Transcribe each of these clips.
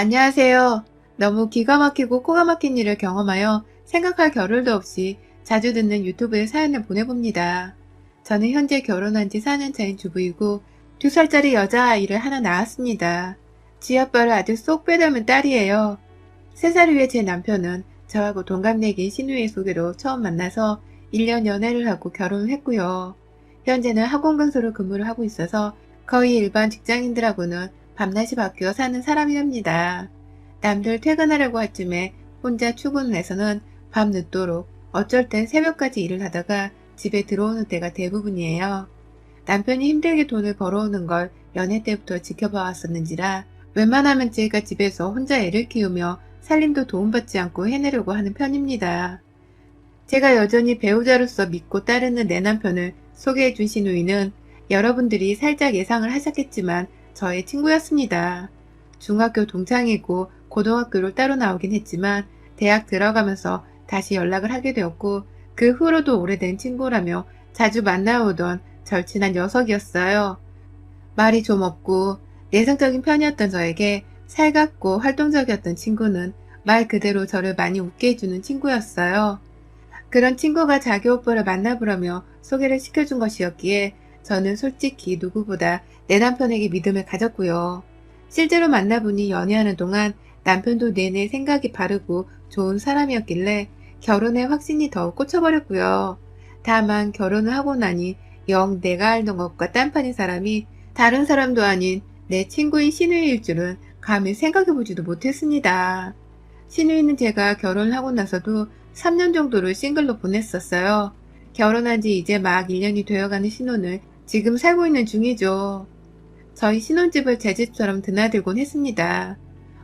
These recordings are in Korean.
안녕하세요. 너무 기가 막히고 코가 막힌 일을 경험하여 생각할 겨를도 없이 자주 듣는 유튜브에 사연을 보내봅니다. 저는 현재 결혼한 지 4년 차인 주부이고 2살짜리 여자아이를 하나 낳았습니다. 쥐아빠를 아주 쏙 빼닮은 딸이에요. 3살 위의 제 남편은 저하고 동갑내기인 시누이 소개로 처음 만나서 1년 연애를 하고 결혼을 했고요. 현재는 학원근소로 근무를 하고 있어서 거의 일반 직장인들하고는 밤낮이 바뀌어 사는 사람이랍니다. 남들 퇴근하려고 할 쯤에 혼자 출근을 해서는 밤 늦도록 어쩔 땐 새벽까지 일을 하다가 집에 들어오는 때가 대부분이에요. 남편이 힘들게 돈을 벌어오는 걸 연애 때부터 지켜봐 왔었는지라 웬만하면 제가 집에서 혼자 애를 키우며 살림도 도움받지 않고 해내려고 하는 편입니다. 제가 여전히 배우자로서 믿고 따르는 내 남편을 소개해준 시누이는 여러분들이 살짝 예상을 하셨겠지만 저의 친구였습니다. 중학교 동창이고 고등학교를 따로 나오긴 했지만 대학 들어가면서 다시 연락을 하게 되었고 그 후로도 오래된 친구라며 자주 만나오던 절친한 녀석이었어요. 말이 좀 없고 내성적인 편이었던 저에게 살갑고 활동적이었던 친구는 말 그대로 저를 많이 웃게 해주는 친구였어요. 그런 친구가 자기 오빠를 만나보라며 소개를 시켜준 것이었기에 저는 솔직히 누구보다 내 남편에게 믿음을 가졌고요. 실제로 만나보니 연애하는 동안 남편도 내내 생각이 바르고 좋은 사람이었길래 결혼에 확신이 더욱 꽂혀버렸고요. 다만 결혼을 하고 나니 영 내가 알던 것과 딴판인 사람이 다른 사람도 아닌 내 친구인 시누이일 줄은 감히 생각해보지도 못했습니다. 시누이는 제가 결혼을 하고 나서도 3년 정도를 싱글로 보냈었어요. 결혼한 지 이제 막 1년이 되어가는 신혼을 지금 살고 있는 중이죠. 저희 신혼집을 제 집처럼 드나들곤 했습니다.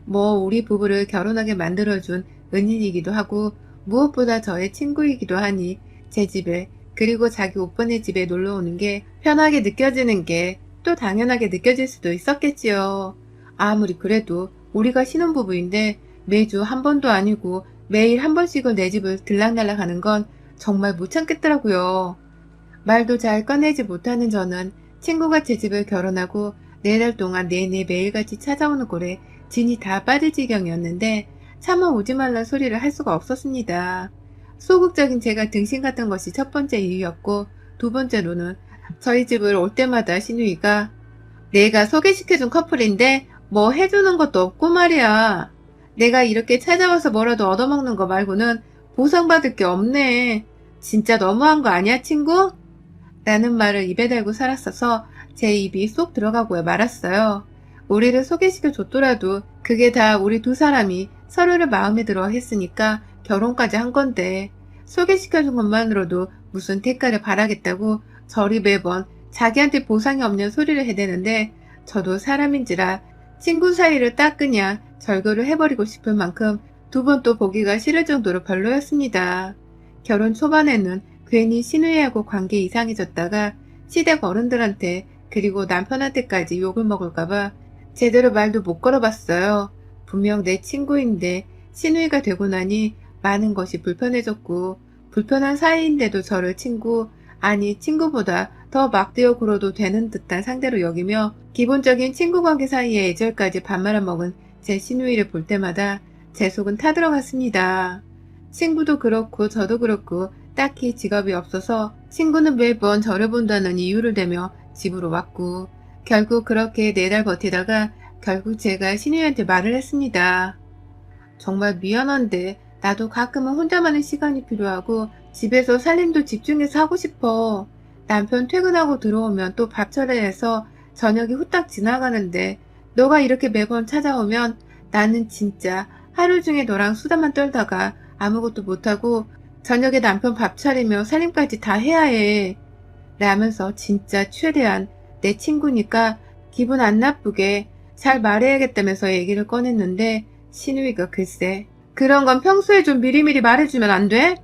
뭐 우리 부부를 결혼하게 만들어준 은인이기도 하고 무엇보다 저의 친구이기도 하니 제 집에 그리고 자기 오빠네 집에 놀러 오는 게 편하게 느껴지는 게 또 당연하게 느껴질 수도 있었겠지요. 아무리 그래도 우리가 신혼부부인데 매주 한 번도 아니고 매일 한 번씩은 내 집을 들락날락 하는 건 정말 못 참겠더라고요. 말도 잘 꺼내지 못하는 저는 친구가 제 집을 결혼하고 4달 동안 내내 매일같이 찾아오는 꼴에 진이 다 빠질 지경이었는데 차마 오지 말란 소리를 할 수가 없었습니다. 소극적인 제가 등신 같은 것이 첫 번째 이유였고 두 번째로는 저희 집을 올 때마다 시누이가 내가 소개시켜준 커플인데 뭐 해주는 것도 없고 말이야. 내가 이렇게 찾아와서 뭐라도 얻어먹는 거 말고는 보상받을 게 없네. 진짜 너무한 거 아니야, 친구? 라는 말을 입에 달고 살았어서 제 입이 쏙 들어가고 말았어요. 우리를 소개시켜 줬더라도 그게 다 우리 두 사람이 서로를 마음에 들어 했으니까 결혼까지 한 건데 소개시켜 준 것만으로도 무슨 대가를 바라겠다고 저리 매번 자기한테 보상이 없는 소리를 해대는데 저도 사람인지라 친구 사이를 딱 그냥 절교를 해버리고 싶을 만큼 두 번 또 보기가 싫을 정도로 별로였습니다. 결혼 초반에는 괜히 시누이하고 관계 이상해졌다가 시댁 어른들한테 그리고 남편한테까지 욕을 먹을까봐 제대로 말도 못 걸어봤어요. 분명 내 친구인데 시누이가 되고 나니 많은 것이 불편해졌고 불편한 사이인데도 저를 친구 아니 친구보다 더 막대어 굴어도 되는 듯한 상대로 여기며 기본적인 친구 관계 사이에 애절까지 밥 말아먹은 제 시누이를 볼 때마다 제 속은 타들어갔습니다. 친구도 그렇고 저도 그렇고 딱히 직업이 없어서 친구는 매번 저를 본다는 이유를 대며 집으로 왔고 결국 그렇게 4달 버티다가 결국 제가 시누이한테 말을 했습니다. 정말 미안한데 나도 가끔은 혼자만의 시간이 필요하고 집에서 살림도 집중해서 하고 싶어. 남편 퇴근하고 들어오면 또 밥 차려야 해서 저녁이 후딱 지나가는데 너가 이렇게 매번 찾아오면 나는 진짜 하루 중에 너랑 수다만 떨다가 아무것도 못하고 저녁에 남편 밥 차리며 살림까지 다 해야 해. 라면서 진짜 최대한 내 친구니까 기분 안 나쁘게 잘 말해야겠다면서 얘기를 꺼냈는데 시누이가 글쎄 그런 건 평소에 좀 미리미리 말해주면 안 돼?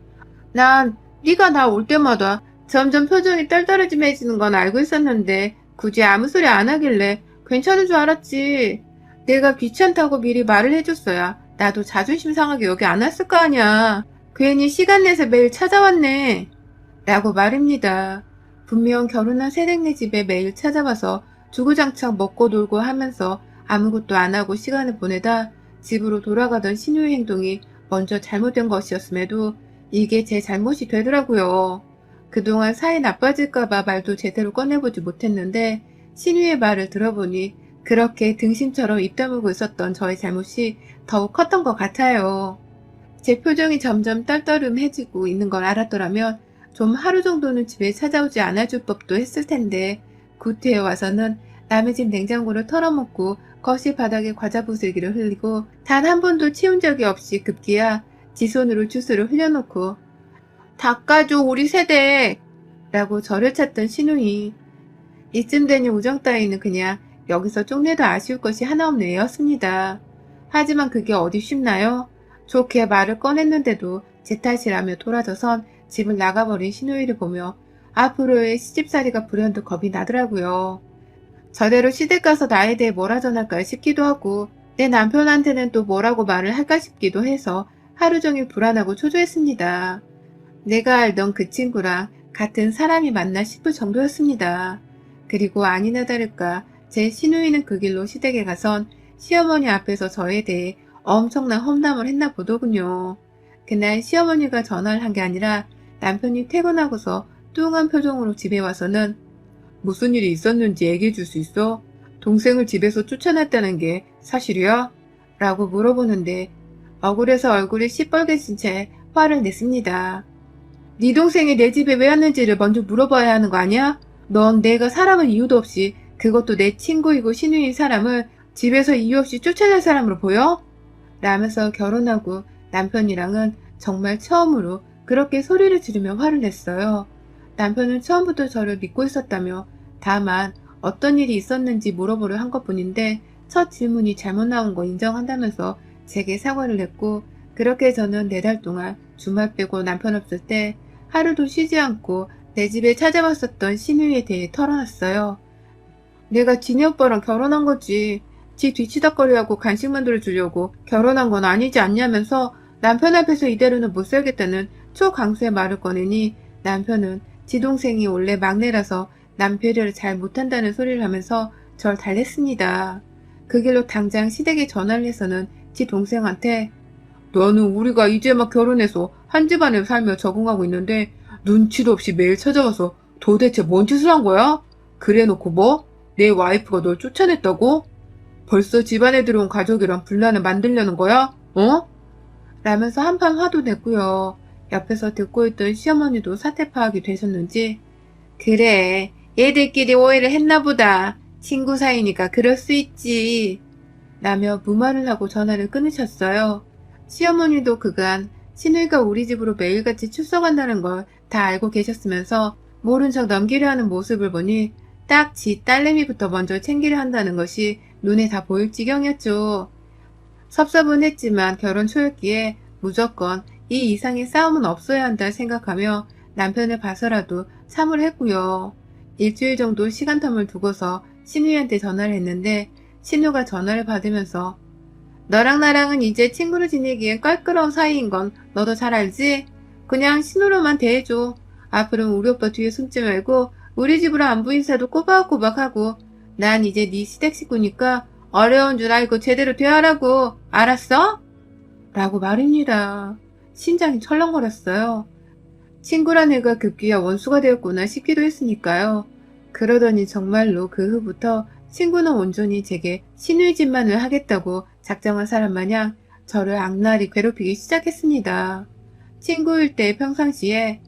난 네가 나 올 때마다 점점 표정이 떨떠름해지는 건 알고 있었는데 굳이 아무 소리 안 하길래 괜찮은 줄 알았지. 내가 귀찮다고 미리 말을 해줬어야 나도 자존심 상하게 여기 안 왔을 거 아니야. 괜히 시간 내서 매일 찾아왔네. 라고 말입니다. 분명 결혼한 새댁네 집에 매일 찾아와서 주구장창 먹고 놀고 하면서 아무것도 안 하고 시간을 보내다 집으로 돌아가던 신우의 행동이 먼저 잘못된 것이었음에도 이게 제 잘못이 되더라고요. 그동안 사이 나빠질까봐 말도 제대로 꺼내보지 못했는데 신우의 말을 들어보니 그렇게 등심처럼 입 다물고 있었던 저의 잘못이 더욱 컸던 것 같아요. 제 표정이 점점 떨떠름해지고 있는 걸 알았더라면 좀 하루 정도는 집에 찾아오지 않아줄 법도 했을 텐데 구태에 와서는 남의 집 냉장고를 털어먹고 거실 바닥에 과자 부스기를 흘리고 단 한 번도 치운 적이 없이 급기야 지 손으로 주스를 흘려놓고 닦아줘 우리 세대 라고 저를 찾던 신우이. 이쯤 되니 우정 따위는 그냥 여기서 쪽내도 아쉬울 것이 하나 없는 애였습니다. 하지만 그게 어디 쉽나요? 좋게 말을 꺼냈는데도 제 탓이라며 돌아져선 집을 나가버린 신우이를 보며 앞으로의 시집살이가 불현듯 겁이 나더라고요. 저대로 시댁 가서 나에 대해 뭐라 전할까 싶기도 하고 내 남편한테는 또 뭐라고 말을 할까 싶기도 해서 하루 종일 불안하고 초조했습니다. 내가 알던 그 친구랑 같은 사람이 맞나 싶을 정도였습니다. 그리고 아니나 다를까 제 시누이는 그 길로 시댁에 가선 시어머니 앞에서 저에 대해 엄청난 험담을 했나 보더군요. 그날 시어머니가 전화를 한 게 아니라 남편이 퇴근하고서 뚱한 표정으로 집에 와서는 무슨 일이 있었는지 얘기해 줄 수 있어? 동생을 집에서 쫓아냈다는 게 사실이야? 라고 물어보는데 억울해서 얼굴이 시뻘개진 채 화를 냈습니다. 네 동생이 내 집에 왜 왔는지를 먼저 물어봐야 하는 거 아니야? 넌 내가 사람을 이유도 없이 그것도 내 친구이고 신우인 사람을 집에서 이유 없이 쫓아낼 사람으로 보여? 라면서 결혼하고 남편이랑은 정말 처음으로 그렇게 소리를 지르며 화를 냈어요. 남편은 처음부터 저를 믿고 있었다며 다만 어떤 일이 있었는지 물어보려 한 것뿐인데 첫 질문이 잘못 나온 거 인정한다면서 제게 사과를 했고 그렇게 저는 4달 동안 주말 빼고 남편 없을 때 하루도 쉬지 않고 내 집에 찾아왔었던 신우에 대해 털어놨어요. 내가 지네 오빠랑 결혼한 거지. 지 뒤치다거리하고 간식 만들어주려고 결혼한 건 아니지 않냐면서 남편 앞에서 이대로는 못 살겠다는 초강수의 말을 꺼내니 남편은 지 동생이 원래 막내라서 남 배려를 잘 못한다는 소리를 하면서 절 달랬습니다. 그 길로 당장 시댁에 전화를 해서는 지 동생한테 너는 우리가 이제 막 결혼해서 한 집안에 살며 적응하고 있는데 눈치도 없이 매일 찾아와서 도대체 뭔 짓을 한 거야? 그래놓고 뭐? 내 와이프가 널 쫓아냈다고? 벌써 집안에 들어온 가족이랑 분란을 만들려는 거야? 어? 라면서 한판 화도 냈고요. 옆에서 듣고 있던 시어머니도 사태 파악이 되셨는지 그래 얘들끼리 오해를 했나 보다. 친구 사이니까 그럴 수 있지. 라며 무말을 하고 전화를 끊으셨어요. 시어머니도 그간 신우이가 우리 집으로 매일같이 출석한다는 걸 다 알고 계셨으면서 모른 척 넘기려 하는 모습을 보니 딱 지 딸내미부터 먼저 챙기려 한다는 것이 눈에 다 보일 지경이었죠. 섭섭은 했지만 결혼 초였기에 무조건 이 이상의 싸움은 없어야 한다 생각하며 남편을 봐서라도 참을 했고요. 일주일 정도 시간텀을 두고서 신우이한테 전화를 했는데 신우가 전화를 받으면서 너랑 나랑은 이제 친구로 지내기엔 껄끄러운 사이인 건 너도 잘 알지? 그냥 신우로만 대해줘. 앞으로는 우리 오빠 뒤에 숨지 말고 우리 집으로 안부 인사도 꼬박꼬박 하고 난 이제 네 시댁 식구니까 어려운 줄 알고 제대로 대하라고. 알았어? 라고 말입니다. 심장이 철렁거렸어요. 친구란 애가 급기야 원수가 되었구나 싶기도 했으니까요. 그러더니 정말로 그 후부터 친구는 온전히 제게 신우이 집만을 하겠다고 작정한 사람 마냥 저를 악랄히 괴롭히기 시작했습니다. 친구일 때 평상시에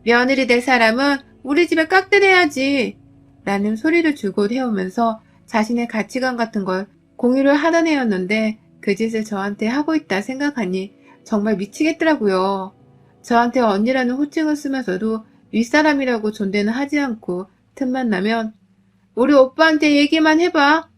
며느리 될 사람은 우리 집에 깍듯해야지 라는 소리를 줄곧 해오면서 자신의 가치관 같은 걸 공유를 하던 애였는데 그 짓을 저한테 하고 있다 생각하니 정말 미치겠더라고요. 저한테 언니라는 호칭을 쓰면서도 윗사람이라고 존대는 하지 않고 틈만 나면 우리 오빠한테 얘기만 해봐.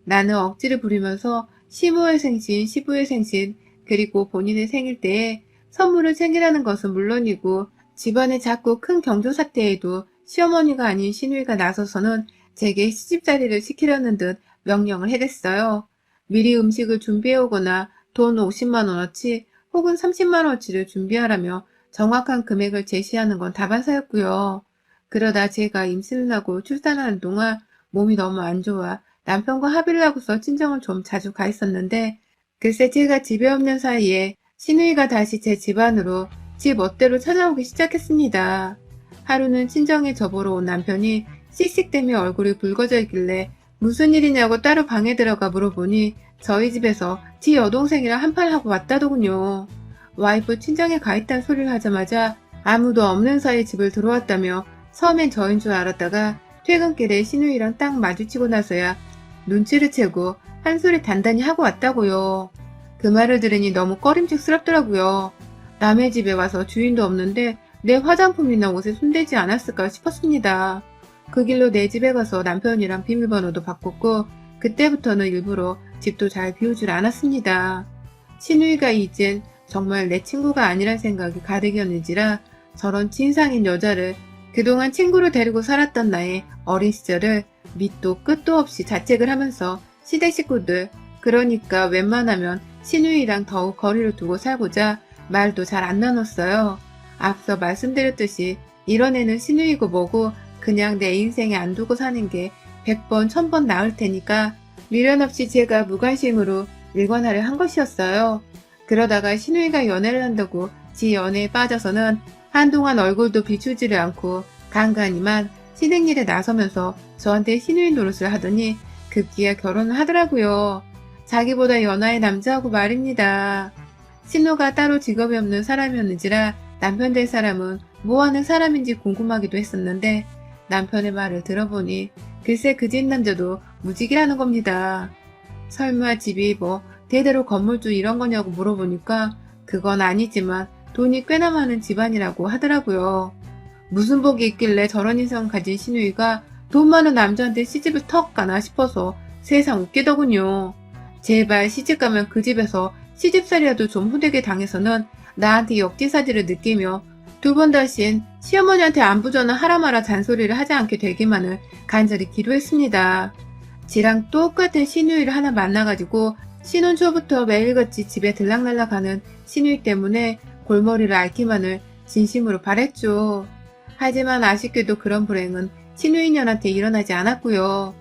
나는 억지를 부리면서 시모의 생신, 시부의 생신, 그리고 본인의 생일 때에 선물을 챙기라는 것은 물론이고 집안에 자꾸 큰 경조사태에도 시어머니가 아닌 시누이가 나서서는 제게 시집살이를 시키려는 듯 명령을 해댔어요. 미리 음식을 준비해오거나 돈 50만원어치 혹은 30만원어치를 준비하라며 정확한 금액을 제시하는 건 다반사였고요. 그러다 제가 임신을 하고 출산하는 동안 몸이 너무 안 좋아 남편과 합의를 하고서 친정을 좀 자주 가 있었는데 글쎄 제가 집에 없는 사이에 신우이가 다시 제 집안으로 지 멋대로 찾아오기 시작했습니다. 하루는 친정에 저보러 온 남편이 씩씩대며 얼굴이 붉어져 있길래 무슨 일이냐고 따로 방에 들어가 물어보니 저희 집에서 지 여동생이랑 한판하고 왔다더군요. 와이프 친정에 가 있다는 소리를 하자마자 아무도 없는 사이 집을 들어왔다며 처음엔 저인 줄 알았다가 퇴근길에 신우이랑 딱 마주치고 나서야 눈치를 채고 한 소리 단단히 하고 왔다고요. 그 말을 들으니 너무 꺼림칙스럽더라고요. 남의 집에 와서 주인도 없는데 내 화장품이나 옷에 손대지 않았을까 싶었습니다. 그 길로 내 집에 가서 남편이랑 비밀번호도 바꿨고 그때부터는 일부러 집도 잘 비우질 않았습니다. 신우이가 이젠 정말 내 친구가 아니란 생각이 가득이었는지라 저런 진상인 여자를 그동안 친구로 데리고 살았던 나의 어린 시절을 밑도 끝도 없이 자책을 하면서 시댁 식구들, 그러니까 웬만하면 신우이랑 더욱 거리를 두고 살고자 말도 잘 안 나눴어요. 앞서 말씀드렸듯이 이런 애는 신우이고 뭐고 그냥 내 인생에 안 두고 사는 게 100번 1000번 나을 테니까 미련 없이 제가 무관심으로 일관하려 한 것이었어요. 그러다가 신우이가 연애를 한다고 지 연애에 빠져서는 한동안 얼굴도 비추지를 않고 간간이만 시댁 일에 나서면서 저한테 신우이 노릇을 하더니 급기야 결혼을 하더라고요. 자기보다 연하의 남자하고 말입니다. 신우가 따로 직업이 없는 사람이었는지라 남편 될 사람은 뭐하는 사람인지 궁금하기도 했었는데 남편의 말을 들어보니 글쎄 그 집 남자도 무직이라는 겁니다. 설마 집이 뭐 대대로 건물주 이런 거냐고 물어보니까 그건 아니지만 돈이 꽤나 많은 집안이라고 하더라고요. 무슨 복이 있길래 저런 인상 가진 신우이가 돈 많은 남자한테 시집을 턱 가나 싶어서 세상 웃기더군요. 제발 시집가면 그 집에서 시집살이라도 좀 후되게 당해서는 나한테 역지사지를 느끼며 두 번 다신 시어머니한테 안부 전화 하라 마라 잔소리를 하지 않게 되기만을 간절히 기도했습니다. 지랑 똑같은 신우이를 하나 만나가지고 신혼 초부터 매일같이 집에 들락날락하는 신우이 때문에 골머리를 앓기만을 진심으로 바랬죠. 하지만 아쉽게도 그런 불행은 신우이년한테 일어나지 않았고요.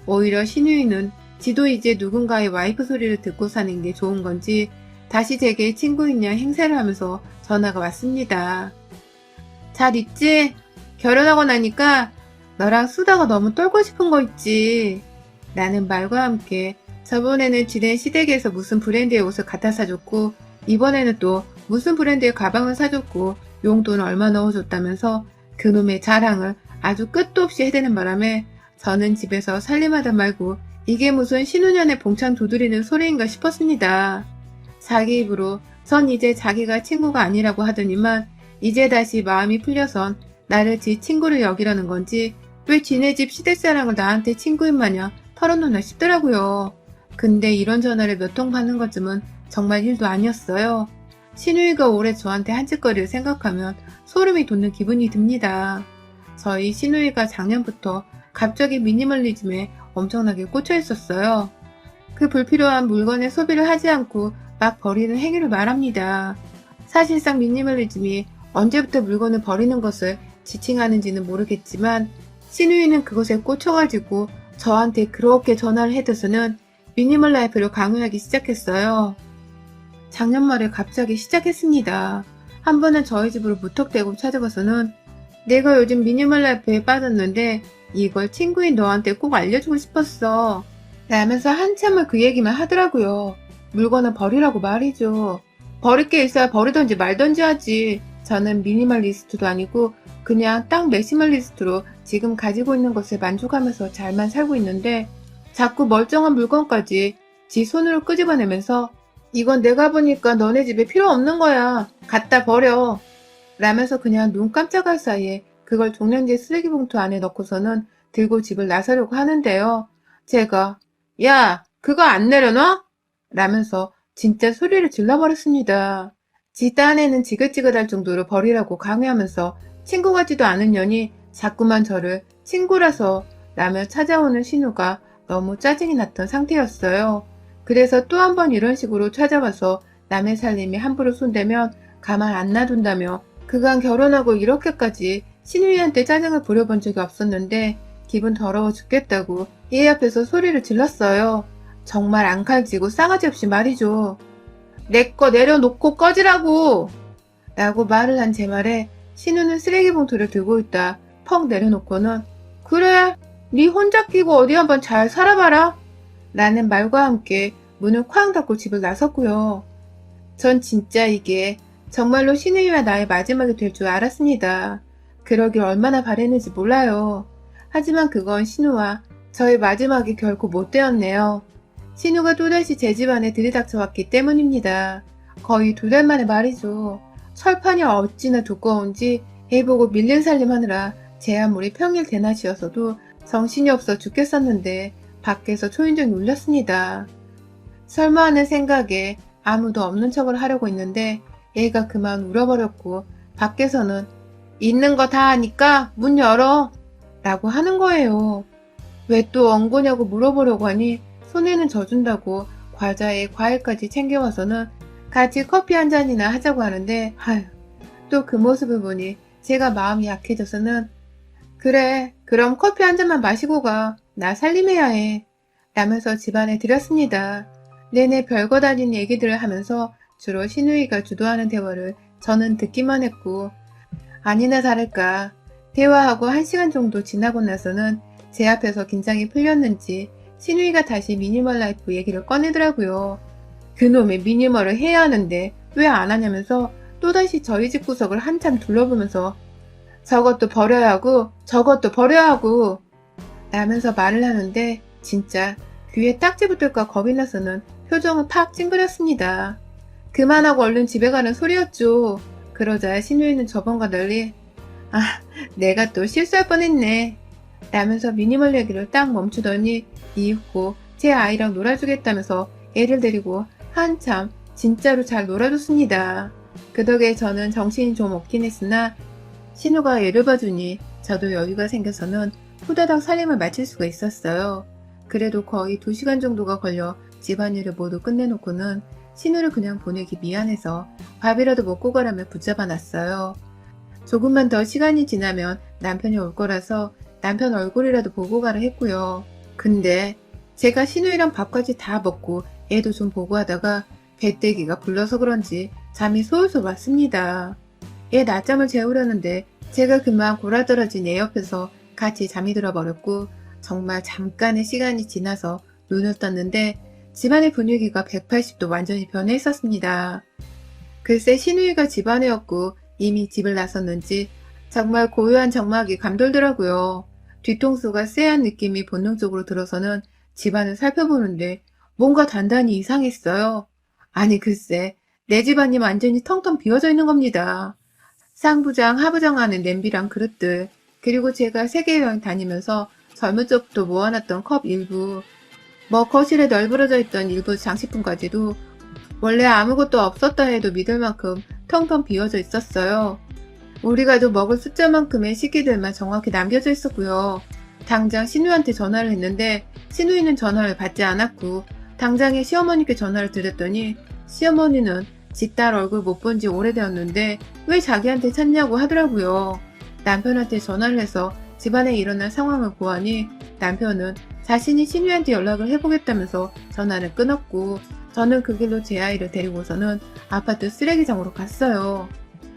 오히려 신우이는 지도 이제 누군가의 와이프 소리를 듣고 사는 게 좋은 건지 다시 제게 친구인 양 행세를 하면서 전화가 왔습니다. 잘 있지? 결혼하고 나니까 너랑 수다가 너무 떨고 싶은 거 있지? 라는 말과 함께 저번에는 지낸 시댁에서 무슨 브랜드의 옷을 갖다 사줬고 이번에는 또 무슨 브랜드의 가방을 사줬고 용돈 얼마 넣어줬다면서 그놈의 자랑을 아주 끝도 없이 해대는 바람에 저는 집에서 살림하다 말고 이게 무슨 신혼년에 봉창 두드리는 소리인가 싶었습니다. 자기 입으로 전 이제 자기가 친구가 아니라고 하더니만 이제 다시 마음이 풀려선 나를 지 친구를 여기려는 건지 왜 지네 집 시댁사랑을 나한테 친구인 마냥 털어놓나 싶더라고요. 근데 이런 전화를 몇 통 받는 것쯤은 정말 일도 아니었어요. 신우이가 올해 저한테 한 짓거리를 생각하면 소름이 돋는 기분이 듭니다. 저희 신우이가 작년부터 갑자기 미니멀리즘에 엄청나게 꽂혀 있었어요. 그 불필요한 물건의 소비를 하지 않고 막 버리는 행위를 말합니다. 사실상 미니멀리즘이 언제부터 물건을 버리는 것을 지칭하는지는 모르겠지만 신우이는 그것에 꽂혀가지고 저한테 그렇게 전화를 해대서는 미니멀 라이프를 강요하기 시작했어요. 작년 말에 갑자기 시작했습니다. 한 번은 저희 집으로 무턱대고 찾아가서는 내가 요즘 미니멀 라이프에 빠졌는데 이걸 친구인 너한테 꼭 알려주고 싶었어. 라면서 한참을 그 얘기만 하더라고요. 물건을 버리라고 말이죠. 버릴 게 있어야 버리던지 말던지 하지. 저는 미니멀리스트도 아니고 그냥 딱 맥시멀리스트로 지금 가지고 있는 것에 만족하면서 잘만 살고 있는데 자꾸 멀쩡한 물건까지 지 손으로 끄집어내면서 이건 내가 보니까 너네 집에 필요 없는 거야. 갖다 버려. 라면서 그냥 눈 깜짝할 사이에 그걸 종량제 쓰레기 봉투 안에 넣고서는 들고 집을 나서려고 하는데요. 제가 야 그거 안 내려놔? 라면서 진짜 소리를 질러버렸습니다. 지 딴에는 지긋지긋할 정도로 버리라고 강요하면서 친구 같지도 않은 년이 자꾸만 저를 친구라서 라며 찾아오는 신우가 너무 짜증이 났던 상태였어요. 그래서 또 한 번 이런 식으로 찾아와서 남의 살림에 함부로 손대면 가만 안 놔둔다며 그간 결혼하고 이렇게까지 신우이한테 짜증을 부려본 적이 없었는데 기분 더러워 죽겠다고 얘 앞에서 소리를 질렀어요. 정말 앙칼지고 싸가지 없이 말이죠. 내 거 내려놓고 꺼지라고! 라고 말을 한 제 말에 신우는 쓰레기 봉투를 들고 있다 펑 내려놓고는 그래, 네 혼자 끼고 어디 한번 잘 살아봐라! 라는 말과 함께 문을 쾅 닫고 집을 나섰고요. 전 진짜 이게 정말로 신우이와 나의 마지막이 될 줄 알았습니다. 그러길 얼마나 바랬는지 몰라요. 하지만 그건 신우와 저의 마지막이 결코 못 되었네요. 신우가 또다시 제 집안에 들이닥쳐왔기 때문입니다. 거의 2달 만에 말이죠. 철판이 어찌나 두꺼운지 애보고 밀린 살림하느라 제 아무리 평일 대낮이었어도 정신이 없어 죽겠었는데 밖에서 초인종이 울렸습니다. 설마 하는 생각에 아무도 없는 척을 하려고 했는데 애가 그만 울어버렸고 밖에서는 있는 거 다 아니까 문 열어! 라고 하는 거예요. 왜 또 엉거냐고 물어보려고 하니 손에는 져준다고 과자에 과일까지 챙겨와서는 같이 커피 한 잔이나 하자고 하는데 또 그 모습을 보니 제가 마음이 약해져서는 그래 그럼 커피 한 잔만 마시고 가. 나 살림해야 해. 라면서 집안에 들였습니다. 내내 별것 아닌 얘기들을 하면서 주로 신우이가 주도하는 대화를 저는 듣기만 했고 아니나 다를까 대화하고 1시간 정도 지나고 나서는 제 앞에서 긴장이 풀렸는지 신우이가 다시 미니멀 라이프 얘기를 꺼내더라고요. 그놈의 미니멀을 해야 하는데 왜 안 하냐면서 또다시 저희 집 구석을 한참 둘러보면서 저것도 버려야 하고 저것도 버려야 하고 라면서 말을 하는데 진짜 귀에 딱지 붙을까 겁이 나서는 표정을 팍 찡그렸습니다. 그만하고 얼른 집에 가는 소리였죠. 그러자 신우이는 저번과 달리 내가 또 실수할 뻔했네 라면서 미니멀 얘기를 딱 멈추더니 이윽고 제 아이랑 놀아주겠다면서 애를 데리고 한참 진짜로 잘 놀아줬습니다. 그 덕에 저는 정신이 좀 없긴 했으나 신우가 애를 봐주니 저도 여유가 생겨서는 후다닥 살림을 마칠 수가 있었어요. 그래도 거의 2시간 정도가 걸려 집안일을 모두 끝내놓고는 신우를 그냥 보내기 미안해서 밥이라도 먹고 가라며 붙잡아 놨어요. 조금만 더 시간이 지나면 남편이 올 거라서 남편 얼굴이라도 보고 가라 했고요. 근데 제가 신우이랑 밥까지 다 먹고 애도 좀 보고 하다가 배때기가 불러서 그런지 잠이 솔솔 왔습니다. 애 낮잠을 재우려는데 제가 그만 골아떨어진 애 옆에서 같이 잠이 들어버렸고 정말 잠깐의 시간이 지나서 눈을 떴는데 집안의 분위기가 180도 완전히 변해 있었습니다. 글쎄 신우이가 집안에였고 이미 집을 나섰는지 정말 고요한 정막이 감돌더라고요. 뒤통수가 쎄한 느낌이 본능적으로 들어서는 집안을 살펴보는데 뭔가 단단히 이상했어요. 아니 글쎄 내 집안이 완전히 텅텅 비어져 있는 겁니다. 상부장 하부장 하는 냄비랑 그릇들 그리고 제가 세계여행 다니면서 젊은 적부터 모아놨던 컵 일부 거실에 널브러져 있던 일부 장식품까지도 원래 아무것도 없었다 해도 믿을 만큼 텅텅 비어져 있었어요. 우리 가족 먹을 숫자만큼의 식기들만 정확히 남겨져 있었고요. 당장 신우한테 전화를 했는데 신우이는 전화를 받지 않았고 당장에 시어머니께 전화를 드렸더니 시어머니는 지 딸 얼굴 못 본 지 오래되었는데 왜 자기한테 찾냐고 하더라고요. 남편한테 전화를 해서 집안에 일어난 상황을 보아니 남편은 자신이 신우한테 연락을 해보겠다면서 전화를 끊었고 저는 그 길로 제 아이를 데리고서는 아파트 쓰레기장으로 갔어요.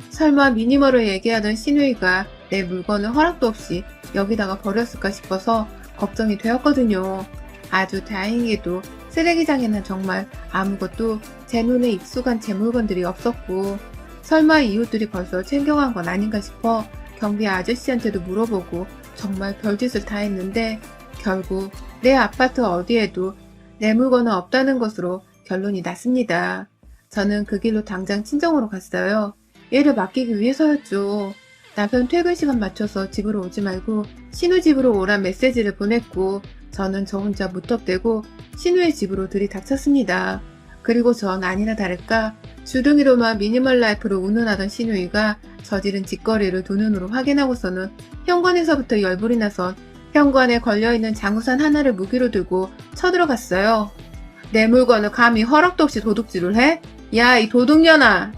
설마 미니멀을 얘기하던 신우이가 내 물건을 허락도 없이 여기다가 버렸을까 싶어서 걱정이 되었거든요. 아주 다행히도 쓰레기장에는 정말 아무것도 제 눈에 익숙한 제 물건들이 없었고 설마 이웃들이 벌써 챙겨간 건 아닌가 싶어 경비 아저씨한테도 물어보고 정말 별짓을 다 했는데 결국 내 아파트 어디에도 내 물건은 없다는 것으로 결론이 났습니다. 저는 그 길로 당장 친정으로 갔어요. 얘를 맡기기 위해서였죠. 남편 퇴근 시간 맞춰서 집으로 오지 말고 신우 집으로 오란 메시지를 보냈고 저는 저 혼자 무턱대고 신우의 집으로 들이닥쳤습니다. 그리고 전 아니나 다를까 주둥이로만 미니멀 라이프로 운운하던 신우이가 저지른 짓거리를 두 눈으로 확인하고서는 현관에서부터 열불이 나선 현관에 걸려있는 장우산 하나를 무기로 들고 쳐들어갔어요. 내 물건을 감히 허락도 없이 도둑질을 해? 야, 이 도둑년아!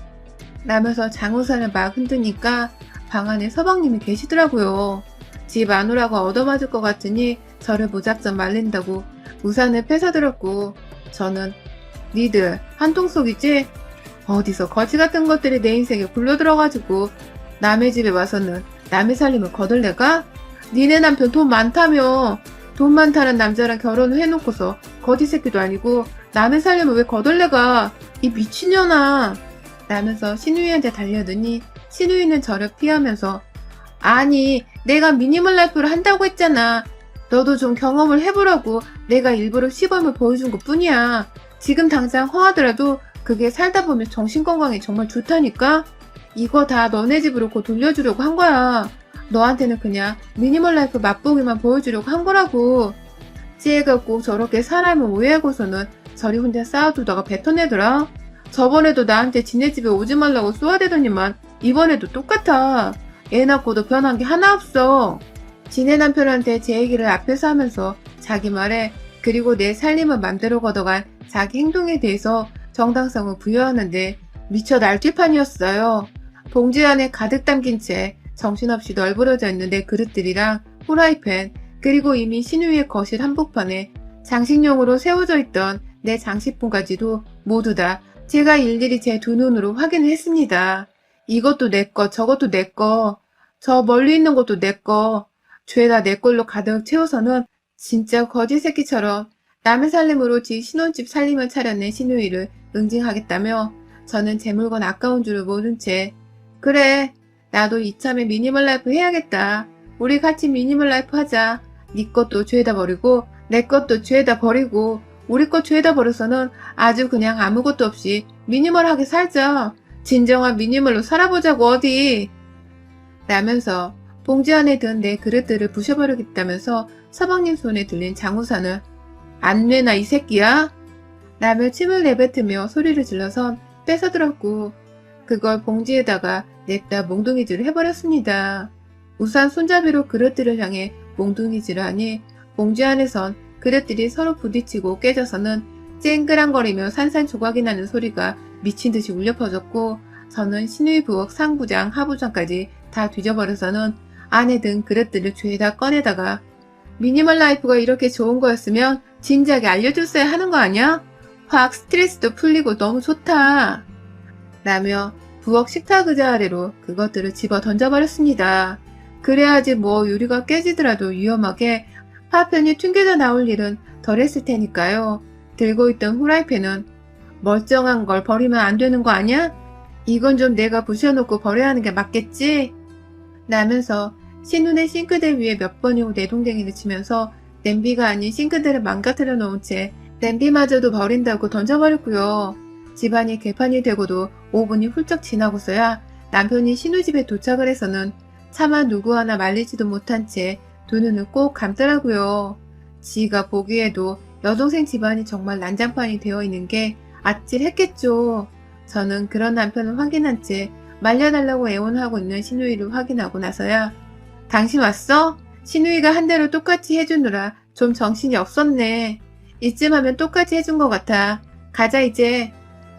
라면서 장우산을 막 흔드니까 방 안에 서방님이 계시더라고요. 집 안 오라고 얻어맞을 것 같으니 저를 무작정 말린다고 우산을 뺏어들었고 저는 니들 한통속이지? 어디서 거지 같은 것들이 내 인생에 굴러들어가지고 남의 집에 와서는 남의 살림을 거들래가? 니네 남편 돈 많다며. 돈 많다는 남자랑 결혼을 해놓고서 거지 새끼도 아니고 남의 살림을 왜 거들래가? 이 미친년아. 라면서 신우이한테 달려드니 신우이는 저를 피하면서 아니 내가 미니멀 라이프를 한다고 했잖아. 너도 좀 경험을 해보라고 내가 일부러 시범을 보여준 것 뿐이야. 지금 당장 허하더라도 그게 살다 보면 정신건강에 정말 좋다니까? 이거 다 너네 집으로 곧 돌려주려고 한 거야. 너한테는 그냥 미니멀 라이프 맛보기만 보여주려고 한 거라고. 찌애가 꼭 저렇게 사람을 오해하고서는 저리 혼자 쌓아두다가 뱉어내더라. 저번에도 나한테 지네 집에 오지 말라고 쏘아대더니만 이번에도 똑같아. 애 낳고도 변한 게 하나 없어. 지네 남편한테 제 얘기를 앞에서 하면서 자기 말에 그리고 내 살림을 맘대로 걷어간 자기 행동에 대해서 정당성을 부여하는데 미쳐 날뛰판이었어요. 봉지 안에 가득 담긴 채 정신없이 널브러져 있는 내 그릇들이랑 후라이팬 그리고 이미 신우이의 거실 한복판에 장식용으로 세워져 있던 내 장식품까지도 모두 다 제가 일일이 제 두 눈으로 확인을 했습니다. 이것도 내 거, 저것도 내 거, 저 멀리 있는 것도 내 거, 죄다 내 걸로 가득 채워서는 진짜 거지 새끼처럼 남의 살림으로 지 신혼집 살림을 차려낸 신우이를 응징하겠다며 저는 제 물건 아까운 줄을 모른 채 그래 나도 이참에 미니멀 라이프 해야겠다. 우리 같이 미니멀 라이프 하자. 네 것도 죄다 버리고 내 것도 죄다 버리고 우리 것 죄다 버려서는 아주 그냥 아무것도 없이 미니멀하게 살자. 진정한 미니멀로 살아보자고 어디. 라면서 봉지 안에 든 내 그릇들을 부셔버리겠다면서 서방님 손에 들린 장우산을 안 내나 이 새끼야? 라며 침을 내뱉으며 소리를 질러선 뺏어들었고 그걸 봉지에다가 냅다 몽둥이질을 해버렸습니다. 우산 손잡이로 그릇들을 향해 몽둥이질을 하니 봉지 안에선 그릇들이 서로 부딪히고 깨져서는 쨍그랑거리며 산산조각이 나는 소리가 미친듯이 울려 퍼졌고 저는 신우이 부엌 상부장 하부장까지 다 뒤져버려서는 안에 든 그릇들을 죄다 꺼내다가 미니멀 라이프가 이렇게 좋은 거였으면 진작에 알려줬어야 하는 거 아니야? 확 스트레스도 풀리고 너무 좋다. 라며 부엌 식탁 의자 아래로 그것들을 집어 던져버렸습니다. 그래야지 뭐 유리가 깨지더라도 위험하게 파편이 튕겨져 나올 일은 덜 했을 테니까요. 들고 있던 후라이팬은 멀쩡한 걸 버리면 안 되는 거 아니야? 이건 좀 내가 부셔놓고 버려야 하는 게 맞겠지? 라면서 신눈의 싱크대 위에 몇 번이고 내동댕이를 치면서 냄비가 아닌 싱크대를 망가뜨려 놓은 채 냄비마저도 버린다고 던져버렸고요. 집안이 개판이 되고도 5분이 훌쩍 지나고서야 남편이 신우집에 도착을 해서는 차마 누구 하나 말리지도 못한 채 두 눈을 꼭 감더라고요. 지가 보기에도 여동생 집안이 정말 난장판이 되어 있는 게 아찔했겠죠. 저는 그런 남편을 확인한 채 말려달라고 애원하고 있는 신우이를 확인하고 나서야 당신 왔어? 신우이가 한 대로 똑같이 해주느라 좀 정신이 없었네. 이쯤 하면 똑같이 해준 것 같아. 가자 이제.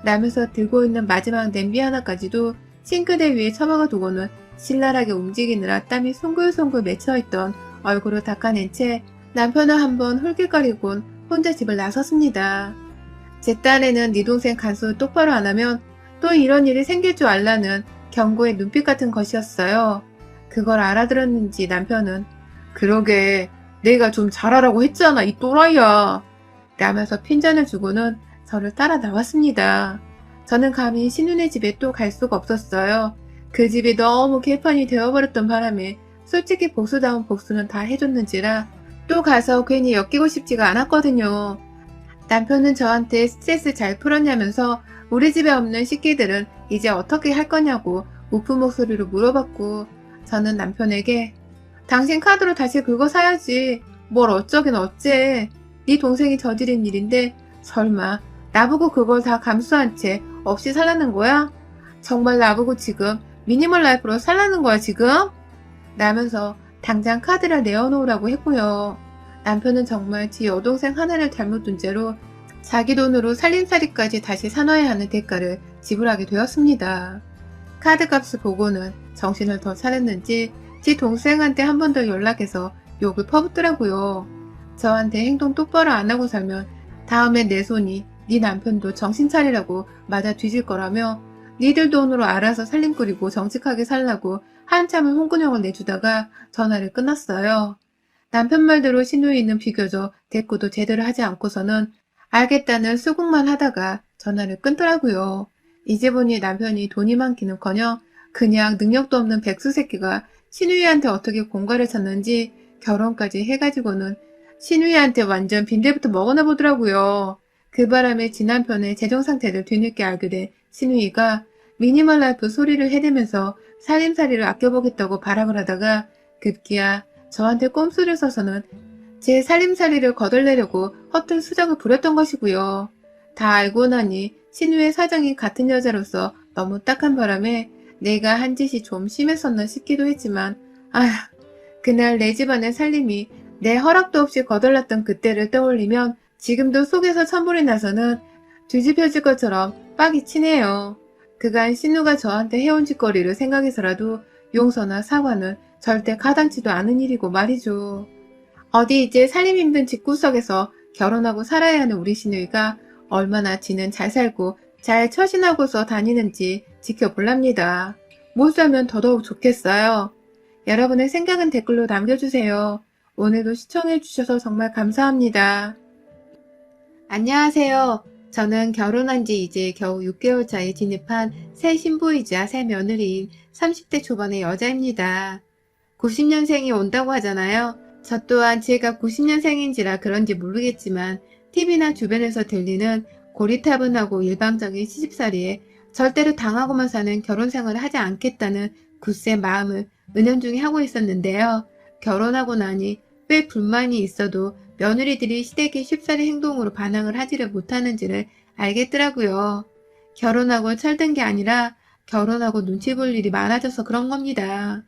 라면서 들고 있는 마지막 냄비 하나까지도 싱크대 위에 처박아 두고는 신랄하게 움직이느라 땀이 송글송글 맺혀있던 얼굴을 닦아낸 채 남편을 한번 홀깃거리곤 혼자 집을 나섰습니다. 제 딴에는 네 동생 간수를 똑바로 안 하면 또 이런 일이 생길 줄 알라는 경고의 눈빛 같은 것이었어요. 그걸 알아들었는지 남편은 그러게 내가 좀 잘하라고 했잖아 이 또라이야. 라면서 핀잔을 주고는 저를 따라 나왔습니다. 저는 감히 신우네 집에 또 갈 수가 없었어요. 그 집이 너무 개판이 되어버렸던 바람에 솔직히 복수다운 복수는 다 해줬는지라 또 가서 괜히 엮이고 싶지가 않았거든요. 남편은 저한테 스트레스 잘 풀었냐면서 우리 집에 없는 식기들은 이제 어떻게 할 거냐고 우픈 목소리로 물어봤고 저는 남편에게 당신 카드로 다시 그거 사야지. 뭘 어쩌긴 어째. 네 동생이 저지른 일인데 설마 나보고 그걸 다 감수한 채 없이 살라는 거야? 정말 나보고 지금 미니멀 라이프로 살라는 거야 지금? 라면서 당장 카드를 내어놓으라고 했고요. 남편은 정말 지 여동생 하나를 잘못 둔 채로 자기 돈으로 살림살이까지 다시 사놔야 하는 대가를 지불하게 되었습니다. 카드값을 보고는 정신을 더 차렸는지 지 동생한테 한 번 더 연락해서 욕을 퍼붓더라고요. 저한테 행동 똑바로 안 하고 살면 다음에 내 손이 네 남편도 정신 차리라고 맞아 뒤질 거라며 니들 돈으로 알아서 살림 꾸리고 정직하게 살라고 한참을 홍군형을 내주다가 전화를 끊었어요. 남편 말대로 시누이는 비교적 대꾸도 제대로 하지 않고서는 알겠다는 수긍만 하다가 전화를 끊더라고요. 이제 보니 남편이 돈이 많기는커녕 그냥 능력도 없는 백수 새끼가 시누이한테 어떻게 공갈을 쳤는지 결혼까지 해가지고는 시누이한테 완전 빈대부터 먹어나 보더라고요. 그 바람에 지남편의 재정 상태를 뒤늦게 알게 된 시누이가 미니멀 라이프 소리를 해대면서 살림살이를 아껴보겠다고 발악을 하다가 급기야 저한테 꼼수를 써서는 제 살림살이를 거덜내려고 허튼 수작을 부렸던 것이고요. 다 알고 나니 신우의 사정이 같은 여자로서 너무 딱한 바람에 내가 한 짓이 좀 심했었나 싶기도 했지만 아휴 그날 내 집안의 살림이 내 허락도 없이 거덜났던 그때를 떠올리면 지금도 속에서 천불이 나서는 뒤집혀질 것처럼 빡이 치네요. 그간 신우가 저한테 해온 짓거리를 생각해서라도 용서나 사과는 절대 가당치도 않은 일이고 말이죠. 어디 이제 살림 힘든 집구석에서 결혼하고 살아야 하는 우리 시누이가 얼마나 지는 잘 살고 잘 처신하고서 다니는지 지켜볼랍니다. 못 살면 더더욱 좋겠어요. 여러분의 생각은 댓글로 남겨주세요. 오늘도 시청해주셔서 정말 감사합니다. 안녕하세요. 저는 결혼한 지 이제 겨우 6개월 차에 진입한 새 신부이자 새 며느리인 30대 초반의 여자입니다. 90년생이 온다고 하잖아요. 저 또한 제가 90년생인지라 그런지 모르겠지만 TV나 주변에서 들리는 고리타분하고 일방적인 시집살이에 절대로 당하고만 사는 결혼생활을 하지 않겠다는 굳세 마음을 은연중에 하고 있었는데요. 결혼하고 나니 왜 불만이 있어도 며느리들이 시댁의 쉽사리 행동으로 반항을 하지를 못하는지를 알겠더라고요. 결혼하고 철든 게 아니라 결혼하고 눈치 볼 일이 많아져서 그런 겁니다.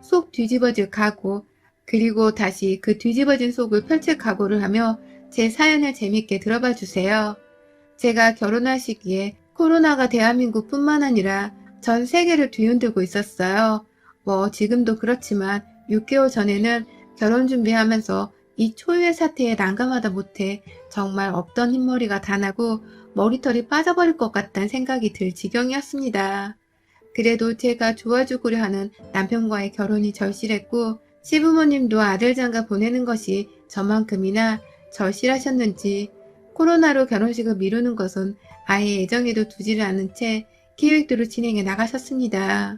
속 뒤집어질 각오, 그리고 다시 그 뒤집어진 속을 펼칠 각오를 하며 제 사연을 재밌게 들어봐 주세요. 제가 결혼할 시기에 코로나가 대한민국뿐만 아니라 전 세계를 뒤흔들고 있었어요. 뭐 지금도 그렇지만 6개월 전에는 결혼 준비하면서 이 초유의 사태에 난감하다 못해 정말 없던 흰머리가 다 나고 머리털이 빠져버릴 것 같다는 생각이 들 지경이었습니다. 그래도 제가 좋아주고려 하는 남편과의 결혼이 절실했고 시부모님도 아들 장가 보내는 것이 저만큼이나 절실하셨는지 코로나로 결혼식을 미루는 것은 아예 예정에도 두지를 않은 채 계획대로 진행해 나가셨습니다.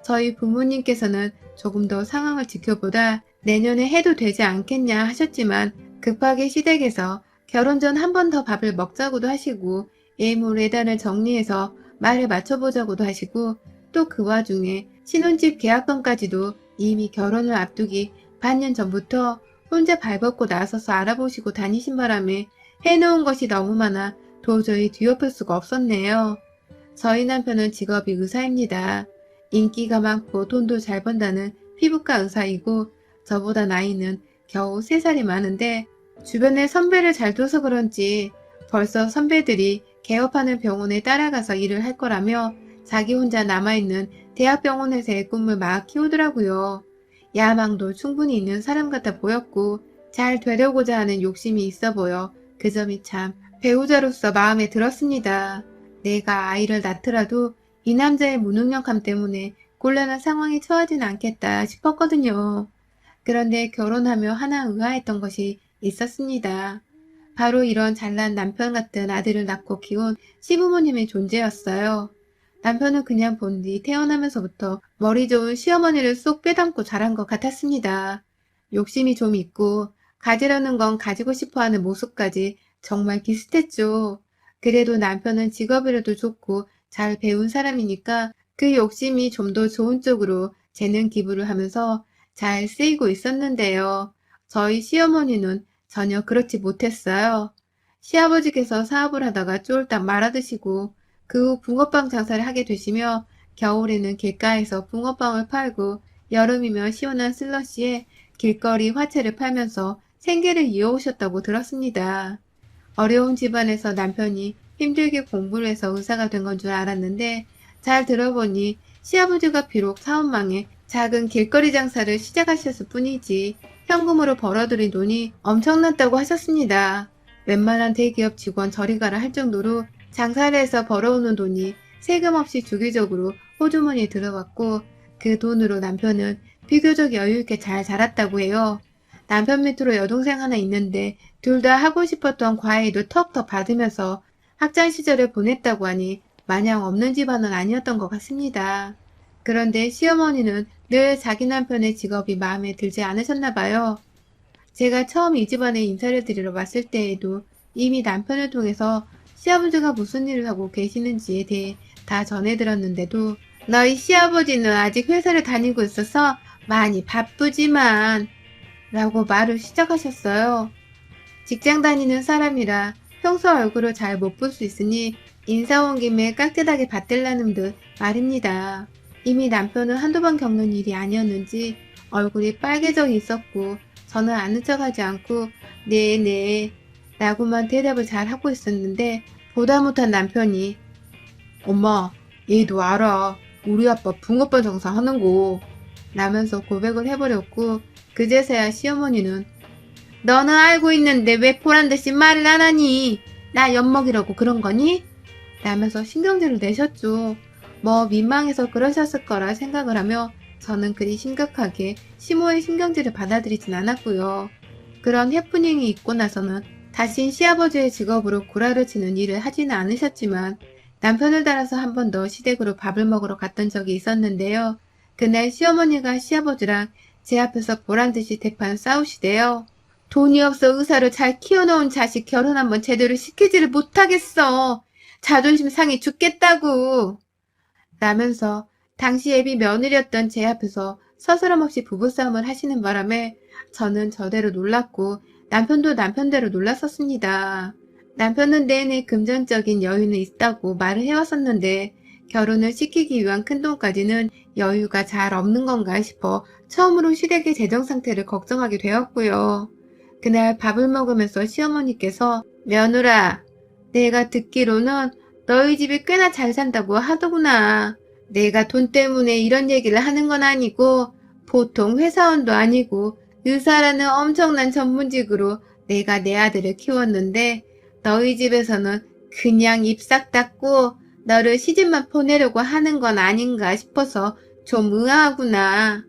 저희 부모님께서는 조금 더 상황을 지켜보다 내년에 해도 되지 않겠냐 하셨지만 급하게 시댁에서 결혼 전 한 번 더 밥을 먹자고도 하시고 예물예단을 정리해서 말을 맞춰보자고도 하시고 또 그 와중에 신혼집 계약건까지도 이미 결혼을 앞두기 반년 전부터 혼자 발벗고 나서서 알아보시고 다니신 바람에 해놓은 것이 너무 많아 도저히 뒤엎을 수가 없었네요. 저희 남편은 직업이 의사입니다. 인기가 많고 돈도 잘 번다는 피부과 의사이고 저보다 나이는 겨우 3살이 많은데 주변에 선배를 잘 둬서 그런지 벌써 선배들이 개업하는 병원에 따라가서 일을 할 거라며 자기 혼자 남아있는 대학병원에서의 꿈을 막 키우더라고요. 야망도 충분히 있는 사람 같아 보였고 잘 되려고자 하는 욕심이 있어 보여 그 점이 참 배우자로서 마음에 들었습니다. 내가 아이를 낳더라도 이 남자의 무능력함 때문에 곤란한 상황에 처하진 않겠다 싶었거든요. 그런데 결혼하며 하나 의아했던 것이 있었습니다. 바로 이런 잘난 남편 같은 아들을 낳고 키운 시부모님의 존재였어요. 남편은 그냥 본 뒤 태어나면서부터 머리 좋은 시어머니를 쏙 빼닮고 자란 것 같았습니다. 욕심이 좀 있고 가지려는 건 가지고 싶어하는 모습까지 정말 비슷했죠. 그래도 남편은 직업이라도 좋고 잘 배운 사람이니까 그 욕심이 좀 더 좋은 쪽으로 재능 기부를 하면서 잘 쓰이고 있었는데요. 저희 시어머니는 전혀 그렇지 못했어요. 시아버지께서 사업을 하다가 쫄딱 말아드시고 그 후 붕어빵 장사를 하게 되시며 겨울에는 길가에서 붕어빵을 팔고 여름이면 시원한 슬러시에 길거리 화채를 팔면서 생계를 이어오셨다고 들었습니다. 어려운 집안에서 남편이 힘들게 공부를 해서 의사가 된 건 줄 알았는데 잘 들어보니 시아버지가 비록 사업망에 작은 길거리 장사를 시작하셨을 뿐이지 현금으로 벌어들인 돈이 엄청났다고 하셨습니다. 웬만한 대기업 직원 저리 가라 할 정도로 장사를 해서 벌어오는 돈이 세금 없이 주기적으로 호주머니에 들어왔고 그 돈으로 남편은 비교적 여유있게 잘 자랐다고 해요. 남편 밑으로 여동생 하나 있는데 둘 다 하고 싶었던 과외도 턱턱 받으면서 학창 시절을 보냈다고 하니 마냥 없는 집안은 아니었던 것 같습니다. 그런데 시어머니는 늘 자기 남편의 직업이 마음에 들지 않으셨나 봐요. 제가 처음 이 집안에 인사를 드리러 왔을 때에도 이미 남편을 통해서 시아버지가 무슨 일을 하고 계시는지에 대해 다 전해들었는데도 너희 시아버지는 아직 회사를 다니고 있어서 많이 바쁘지만 라고 말을 시작하셨어요. 직장 다니는 사람이라 평소 얼굴을 잘 못 볼 수 있으니 인사 온 김에 깍듯하게 받들라는 듯 말입니다. 이미 남편은 한두 번 겪는 일이 아니었는지 얼굴이 빨개져 있었고 저는 아는 척하지 않고 네네 라고만 대답을 잘 하고 있었는데 보다 못한 남편이 엄마 얘도 알아 우리 아빠 붕어빵 장사 하는 거 라면서 고백을 해버렸고 그제서야 시어머니는 너는 알고 있는데 왜 보란듯이 말을 안 하니? 나 엿먹이라고 그런 거니? 라면서 신경질을 내셨죠. 뭐 민망해서 그러셨을 거라 생각을 하며 저는 그리 심각하게 시모의 신경질을 받아들이진 않았고요. 그런 해프닝이 있고 나서는 다신 시아버지의 직업으로 구라를 치는 일을 하지는 않으셨지만 남편을 따라서 한 번 더 시댁으로 밥을 먹으러 갔던 적이 있었는데요. 그날 시어머니가 시아버지랑 제 앞에서 보란듯이 대판 싸우시대요. 돈이 없어 의사를 잘 키워놓은 자식 결혼 한번 제대로 시키지를 못하겠어. 자존심 상해 죽겠다고. 라면서 당시 애비 며느리였던 제 앞에서 서스럼없이 부부싸움을 하시는 바람에 저는 저대로 놀랐고 남편도 남편대로 놀랐었습니다. 남편은 내내 금전적인 여유는 있다고 말을 해왔었는데 결혼을 시키기 위한 큰돈까지는 여유가 잘 없는 건가 싶어 처음으로 시댁의 재정 상태를 걱정하게 되었고요. 그날 밥을 먹으면서 시어머니께서 며느라, 내가 듣기로는 너희 집이 꽤나 잘 산다고 하더구나. 내가 돈 때문에 이런 얘기를 하는 건 아니고 보통 회사원도 아니고 의사라는 엄청난 전문직으로 내가 내 아들을 키웠는데 너희 집에서는 그냥 입 싹 닫고 너를 시집만 보내려고 하는 건 아닌가 싶어서 좀 의아하구나.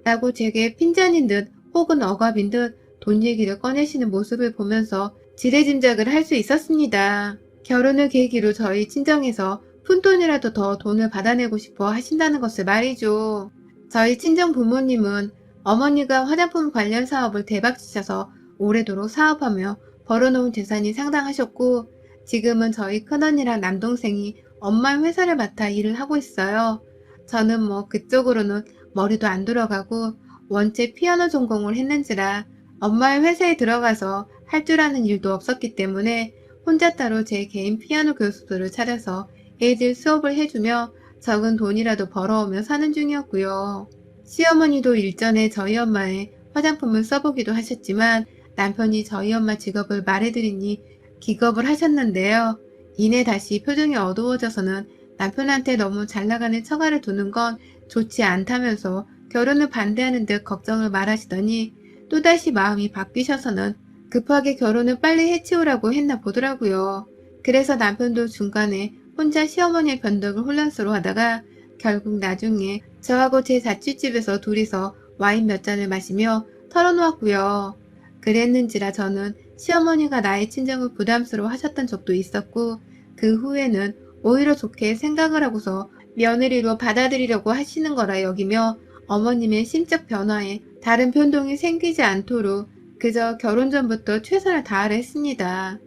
라고 제게 핀잔인 듯 혹은 억압인 듯 돈 얘기를 꺼내시는 모습을 보면서 지레짐작을 할 수 있었습니다. 결혼을 계기로 저희 친정에서 푼돈이라도 더 돈을 받아내고 싶어 하신다는 것을 말이죠. 저희 친정 부모님은 어머니가 화장품 관련 사업을 대박치셔서 오래도록 사업하며 벌어놓은 재산이 상당하셨고 지금은 저희 큰언니랑 남동생이 엄마의 회사를 맡아 일을 하고 있어요. 저는 뭐 그쪽으로는 머리도 안 들어가고 원체 피아노 전공을 했는지라 엄마의 회사에 들어가서 할 줄 아는 일도 없었기 때문에 혼자 따로 제 개인 피아노 교습소를 차려서 애들 수업을 해주며 적은 돈이라도 벌어오며 사는 중이었고요. 시어머니도 일전에 저희 엄마의 화장품을 써보기도 하셨지만 남편이 저희 엄마 직업을 말해드리니 기겁을 하셨는데요. 이내 다시 표정이 어두워져서는 남편한테 너무 잘나가는 처가를 두는 건 좋지 않다면서 결혼을 반대하는 듯 걱정을 말하시더니 또다시 마음이 바뀌셔서는 급하게 결혼을 빨리 해치우라고 했나 보더라고요. 그래서 남편도 중간에 혼자 시어머니의 변덕을 혼란스러워하다가 결국 나중에 저하고 제 자취집에서 둘이서 와인 몇 잔을 마시며 털어놓았고요. 그랬는지라 저는 시어머니가 나의 친정을 부담스러워 하셨던 적도 있었고 그 후에는 오히려 좋게 생각을 하고서 며느리로 받아들이려고 하시는 거라 여기며 어머님의 심적 변화에 다른 변동이 생기지 않도록 그저 결혼 전부터 최선을 다하려 했습니다.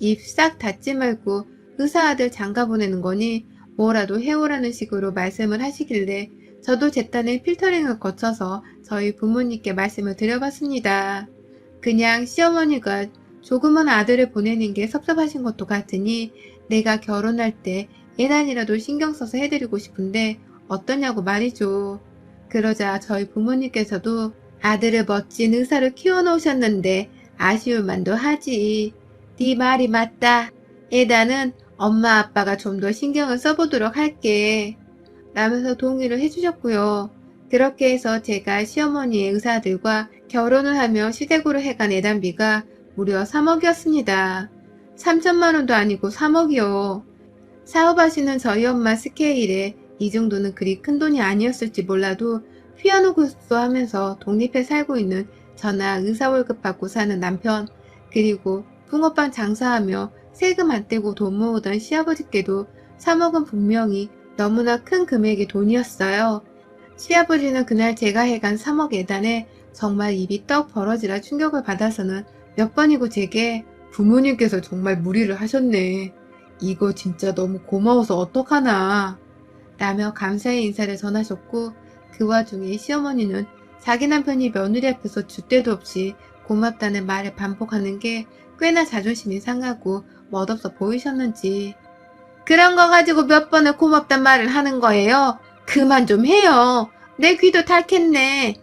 입 싹 닫지 말고 의사 아들 장가 보내는 거니 뭐라도 해오라는 식으로 말씀을 하시길래 저도 제 딴에 필터링을 거쳐서 저희 부모님께 말씀을 드려봤습니다. 그냥 시어머니가 조그만 아들을 보내는 게 섭섭하신 것도 같으니 내가 결혼할 때 예단이라도 신경 써서 해드리고 싶은데 어떠냐고 말이죠. 그러자 저희 부모님께서도 아들을 멋진 의사로 키워놓으셨는데 아쉬울 만도 하지. 네 말이 맞다. 예단은 엄마 아빠가 좀 더 신경을 써보도록 할게. 라면서 동의를 해주셨고요. 그렇게 해서 제가 시어머니의 의사들과 결혼을 하며 시댁으로 해간 예단비가 무려 3억이었습니다. 3천만 원도 아니고 3억이요. 사업하시는 저희 엄마 스케일에 이 정도는 그리 큰 돈이 아니었을지 몰라도 피아노 교습소 하면서 독립해 살고 있는 저나 의사 월급 받고 사는 남편, 그리고 붕어빵 장사하며 세금 안 떼고 돈 모으던 시아버지께도 3억은 분명히 너무나 큰 금액의 돈이었어요. 시아버지는 그날 제가 해간 3억 예단에 정말 입이 떡 벌어지라 충격을 받아서는 몇 번이고 제게 부모님께서 정말 무리를 하셨네. 이거 진짜 너무 고마워서 어떡하나. 라며 감사의 인사를 전하셨고 그 와중에 시어머니는 자기 남편이 며느리 앞에서 줏대도 없이 고맙다는 말을 반복하는 게 꽤나 자존심이 상하고 멋없어 보이셨는지 그런 거 가지고 몇 번을 고맙단 말을 하는 거예요. 그만 좀 해요. 내 귀도 닳겠네.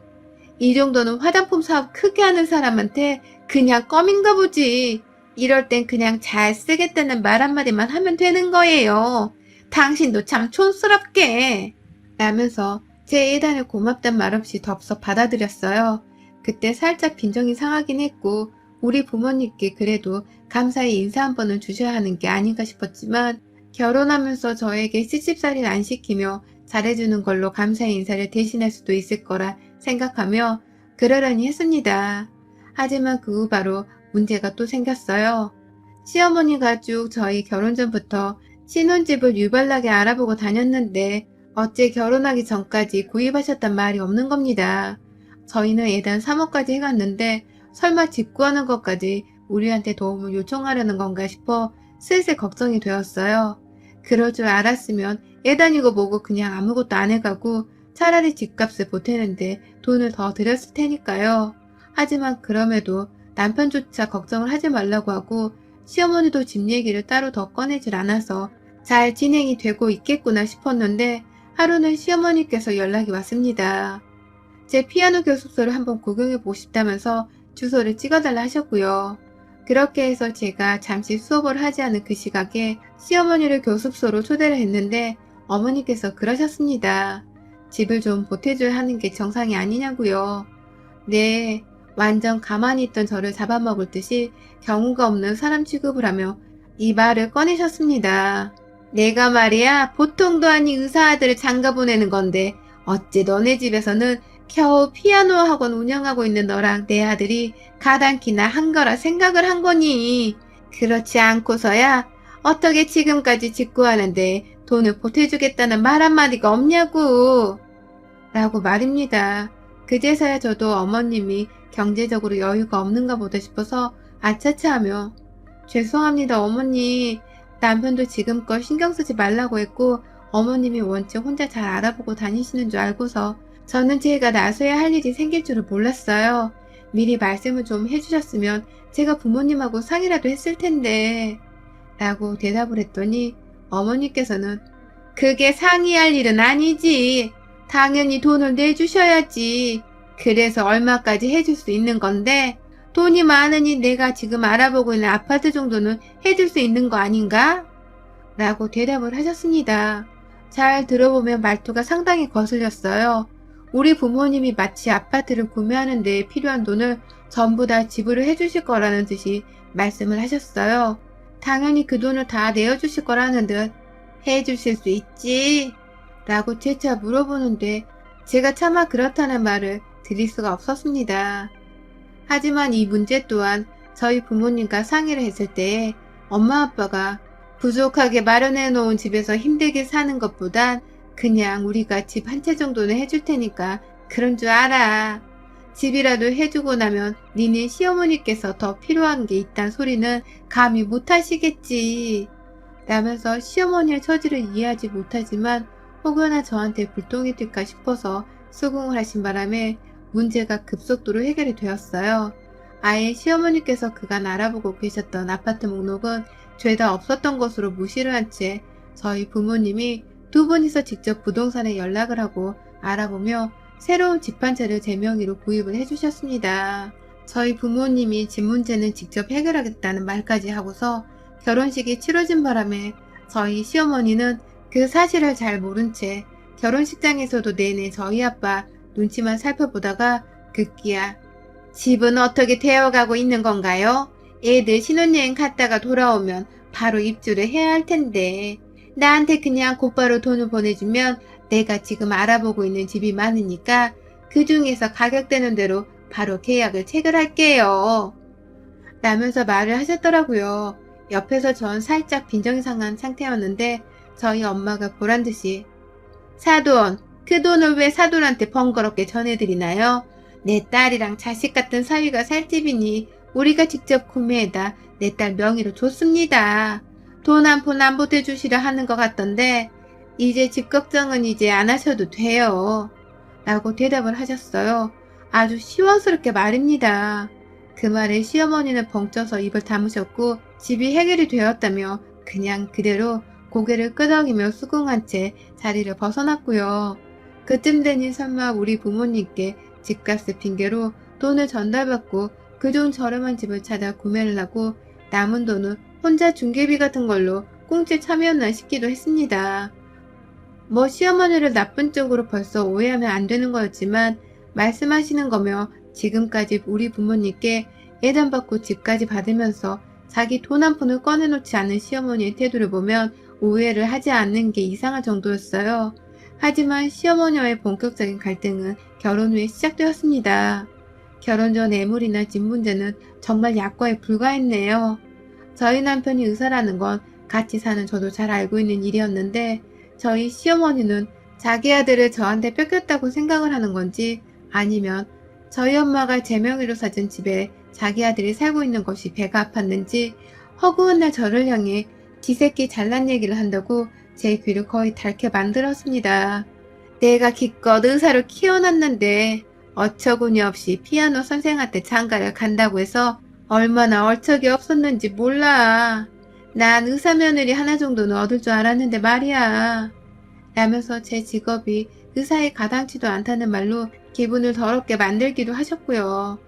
이 정도는 화장품 사업 크게 하는 사람한테 그냥 껌인가 보지. 이럴 땐 그냥 잘 쓰겠다는 말 한마디만 하면 되는 거예요. 당신도 참 촌스럽게. 라면서 제 예단을 고맙단 말 없이 덥석 받아들였어요. 그때 살짝 빈정이 상하긴 했고 우리 부모님께 그래도 감사의 인사 한 번은 주셔야 하는 게 아닌가 싶었지만 결혼하면서 저에게 시집살이를 안 시키며 잘해주는 걸로 감사의 인사를 대신할 수도 있을 거라 생각하며 그러려니 했습니다. 하지만 그 후 바로 문제가 또 생겼어요. 시어머니가 쭉 저희 결혼 전부터 신혼집을 유발나게 알아보고 다녔는데 어째 결혼하기 전까지 구입하셨단 말이 없는 겁니다. 저희는 예단 3억까지 해갔는데 설마 집 구하는 것까지 우리한테 도움을 요청하려는 건가 싶어 슬슬 걱정이 되었어요. 그럴 줄 알았으면 예단이고 뭐고 그냥 아무것도 안 해가고 차라리 집값을 보태는데 돈을 더 들였을 테니까요. 하지만 그럼에도 남편조차 걱정을 하지 말라고 하고 시어머니도 집 얘기를 따로 더 꺼내질 않아서 잘 진행이 되고 있겠구나 싶었는데 하루는 시어머니께서 연락이 왔습니다. 제 피아노 교습소를 한번 구경해보고 싶다면서 주소를 찍어달라 하셨고요. 그렇게 해서 제가 잠시 수업을 하지 않은 그 시각에 시어머니를 교습소로 초대를 했는데 어머니께서 그러셨습니다. 집을 좀 보태줘야 하는 게 정상이 아니냐고요. 네, 완전 가만히 있던 저를 잡아먹을 듯이 경우가 없는 사람 취급을 하며 이 말을 꺼내셨습니다. 내가 말이야 보통도 아닌 의사 아들을 장가 보내는 건데 어째 너네 집에서는 겨우 피아노 학원 운영하고 있는 너랑 내 아들이 가당키나 한 거라 생각을 한 거니. 그렇지 않고서야 어떻게 지금까지 직구하는데 돈을 보태주겠다는 말 한마디가 없냐고. 라고 말입니다. 그제서야 저도 어머님이 경제적으로 여유가 없는가 보다 싶어서 아차차 하며 죄송합니다 어머니. 남편도 지금껏 신경 쓰지 말라고 했고 어머님이 원체 혼자 잘 알아보고 다니시는 줄 알고서 저는 제가 나서야 할 일이 생길 줄을 몰랐어요. 미리 말씀을 좀 해주셨으면 제가 부모님하고 상의라도 했을 텐데 라고 대답을 했더니 어머니께서는 그게 상의할 일은 아니지. 당연히 돈을 내주셔야지. 그래서 얼마까지 해줄 수 있는 건데 돈이 많으니 내가 지금 알아보고 있는 아파트 정도는 해줄 수 있는 거 아닌가? 라고 대답을 하셨습니다. 잘 들어보면 말투가 상당히 거슬렸어요. 우리 부모님이 마치 아파트를 구매하는 데 필요한 돈을 전부 다 지불을 해주실 거라는 듯이 말씀을 하셨어요. 당연히 그 돈을 다 내어주실 거라는 듯 해주실 수 있지? 라고 재차 물어보는데 제가 차마 그렇다는 말을 드릴 수가 없었습니다. 하지만 이 문제 또한 저희 부모님과 상의를 했을 때에 엄마 아빠가 부족하게 마련해 놓은 집에서 힘들게 사는 것보단 그냥 우리가 집 한 채 정도는 해줄 테니까 그런 줄 알아. 집이라도 해주고 나면 니네 시어머니께서 더 필요한 게 있단 소리는 감히 못하시겠지. 라면서 시어머니의 처지를 이해하지 못하지만 혹여나 저한테 불똥이 될까 싶어서 수긍을 하신 바람에 문제가 급속도로 해결이 되었어요. 아예 시어머니께서 그간 알아보고 계셨던 아파트 목록은 죄다 없었던 것으로 무시를 한 채 저희 부모님이 두 분이서 직접 부동산에 연락을 하고 알아보며 새로운 집 한 채를 제 명의로 구입을 해주셨습니다. 저희 부모님이 집 문제는 직접 해결하겠다는 말까지 하고서 결혼식이 치러진 바람에 저희 시어머니는 그 사실을 잘 모른 채 결혼식장에서도 내내 저희 아빠 눈치만 살펴보다가 급기야 집은 어떻게 되어가고 있는 건가요? 애들 신혼여행 갔다가 돌아오면 바로 입주를 해야 할 텐데. 나한테 그냥 곧바로 돈을 보내주면 내가 지금 알아보고 있는 집이 많으니까 그 중에서 가격되는 대로 바로 계약을 체결할게요. 라면서 말을 하셨더라고요. 옆에서 전 살짝 빈정이 상한 상태였는데 저희 엄마가 보란듯이 사돈, 그 돈을 왜 사돈한테 번거롭게 전해드리나요? 내 딸이랑 자식 같은 사위가 살 집이니 우리가 직접 구매해다 내 딸 명의로 줬습니다. 돈 한 푼 안 보태주시려 하는 것 같던데 이제 집 걱정은 이제 안 하셔도 돼요. 라고 대답을 하셨어요. 아주 시원스럽게 말입니다. 그 말에 시어머니는 벙쪄서 입을 다무셨고 집이 해결이 되었다며 그냥 그대로 고개를 끄덕이며 수긍한 채 자리를 벗어났고요. 그쯤 되니 설마 우리 부모님께 집값을 핑계로 돈을 전달받고 그중 저렴한 집을 찾아 구매를 하고 남은 돈은 혼자 중개비 같은 걸로 꽁ጭ 참였나 싶기도 했습니다. 뭐 시어머니를 나쁜 쪽으로 벌써 오해하면 안 되는 거였지만 말씀하시는 거며 지금까지 우리 부모님께 예단받고 집까지 받으면서 자기 돈 한 푼을 꺼내놓지 않은 시어머니의 태도를 보면 오해를 하지 않는 게 이상할 정도였어요. 하지만 시어머니와의 본격적인 갈등은 결혼 후에 시작되었습니다. 결혼 전 애물이나 집 문제는 정말 약과에 불과했네요. 저희 남편이 의사라는 건 같이 사는 저도 잘 알고 있는 일이었는데 저희 시어머니는 자기 아들을 저한테 뺏겼다고 생각을 하는 건지 아니면 저희 엄마가 제 명의로 사준 집에 자기 아들이 살고 있는 것이 배가 아팠는지 허구한 날 저를 향해 지 새끼 잘난 얘기를 한다고 제 귀를 거의 닳게 만들었습니다. 내가 기껏 의사로 키워놨는데 어처구니 없이 피아노 선생한테 장가를 간다고 해서 얼마나 얼척이 없었는지 몰라. 난 의사 며느리 하나 정도는 얻을 줄 알았는데 말이야. 라면서 제 직업이 의사에 가당치도 않다는 말로 기분을 더럽게 만들기도 하셨고요.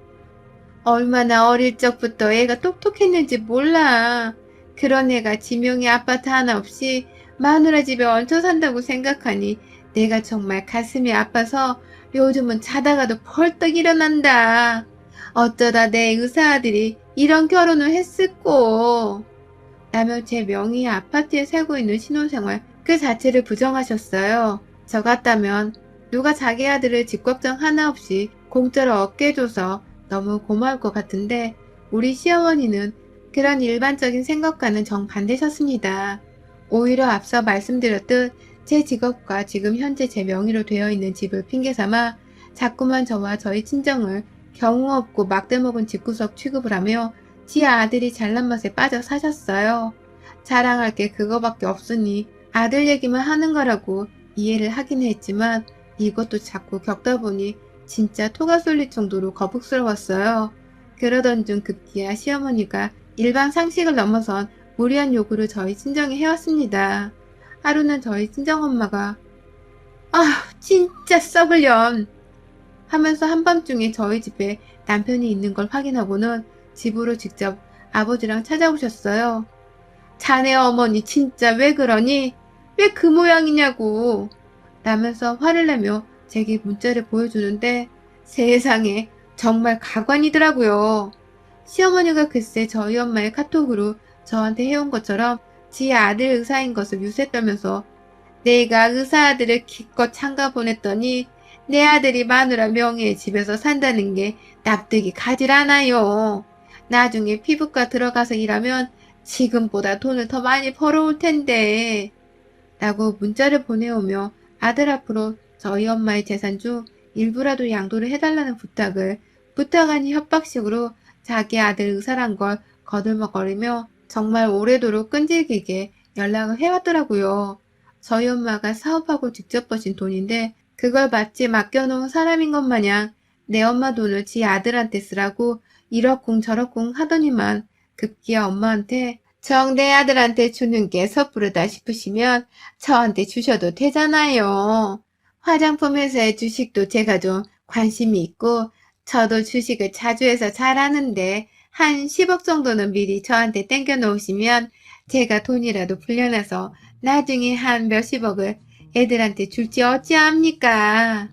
얼마나 어릴 적부터 애가 똑똑했는지 몰라. 그런 애가 지명이 아파트 하나 없이 마누라 집에 얹혀 산다고 생각하니 내가 정말 가슴이 아파서 요즘은 자다가도 벌떡 일어난다. 어쩌다 내 의사 아들이 이런 결혼을 했을꼬. 라며 제 명의의 아파트에 살고 있는 신혼생활 그 자체를 부정하셨어요. 저 같다면 누가 자기 아들을 집 걱정 하나 없이 공짜로 얻게 해줘서 너무 고마울 것 같은데 우리 시어머니는 그런 일반적인 생각과는 정반대셨습니다. 오히려 앞서 말씀드렸듯 제 직업과 지금 현재 제 명의로 되어 있는 집을 핑계삼아 자꾸만 저와 저희 친정을 경우 없고 막대먹은 집구석 취급을 하며 지 아들이 잘난 맛에 빠져 사셨어요. 자랑할 게 그거밖에 없으니 아들 얘기만 하는 거라고 이해를 하긴 했지만 이것도 자꾸 겪다 보니 진짜 토가 쏠릴 정도로 거북스러웠어요. 그러던 중 급기야 시어머니가 일반 상식을 넘어선 무리한 요구를 저희 친정에 해왔습니다. 하루는 저희 친정엄마가 진짜 썩을년 하면서 한밤중에 저희 집에 남편이 있는 걸 확인하고는 집으로 직접 아버지랑 찾아오셨어요. 자네 어머니 진짜 왜 그러니? 왜 그 모양이냐고 라면서 화를 내며 제게 문자를 보여주는데 세상에 정말 가관이더라고요. 시어머니가 글쎄 저희 엄마의 카톡으로 저한테 해온 것처럼 지 아들 의사인 것을 유세떠면서 내가 의사 아들을 기껏 장가 보냈더니 내 아들이 마누라 명의의 집에서 산다는 게 납득이 가질 않아요. 나중에 피부과 들어가서 일하면 지금보다 돈을 더 많이 벌어올 텐데 라고 문자를 보내오며 아들 앞으로 저희 엄마의 재산 중 일부라도 양도를 해달라는 부탁 아닌 협박식으로 자기 아들 의사란 걸 거들먹거리며 정말 오래도록 끈질기게 연락을 해왔더라고요. 저희 엄마가 사업하고 직접 버신 돈인데 그걸 마치 맡겨놓은 사람인 것 마냥 내 엄마 돈을 지 아들한테 쓰라고 이러쿵 저러쿵 하더니만 급기야 엄마한테 정 내 아들한테 주는 게 섣부르다 싶으시면 저한테 주셔도 되잖아요. 화장품 회사의 주식도 제가 좀 관심이 있고 저도 주식을 자주 해서 잘 아는데 한 10억 정도는 미리 저한테 땡겨 놓으시면 제가 돈이라도 불려놔서 나중에 한 몇십억을 애들한테 줄지 어찌합니까?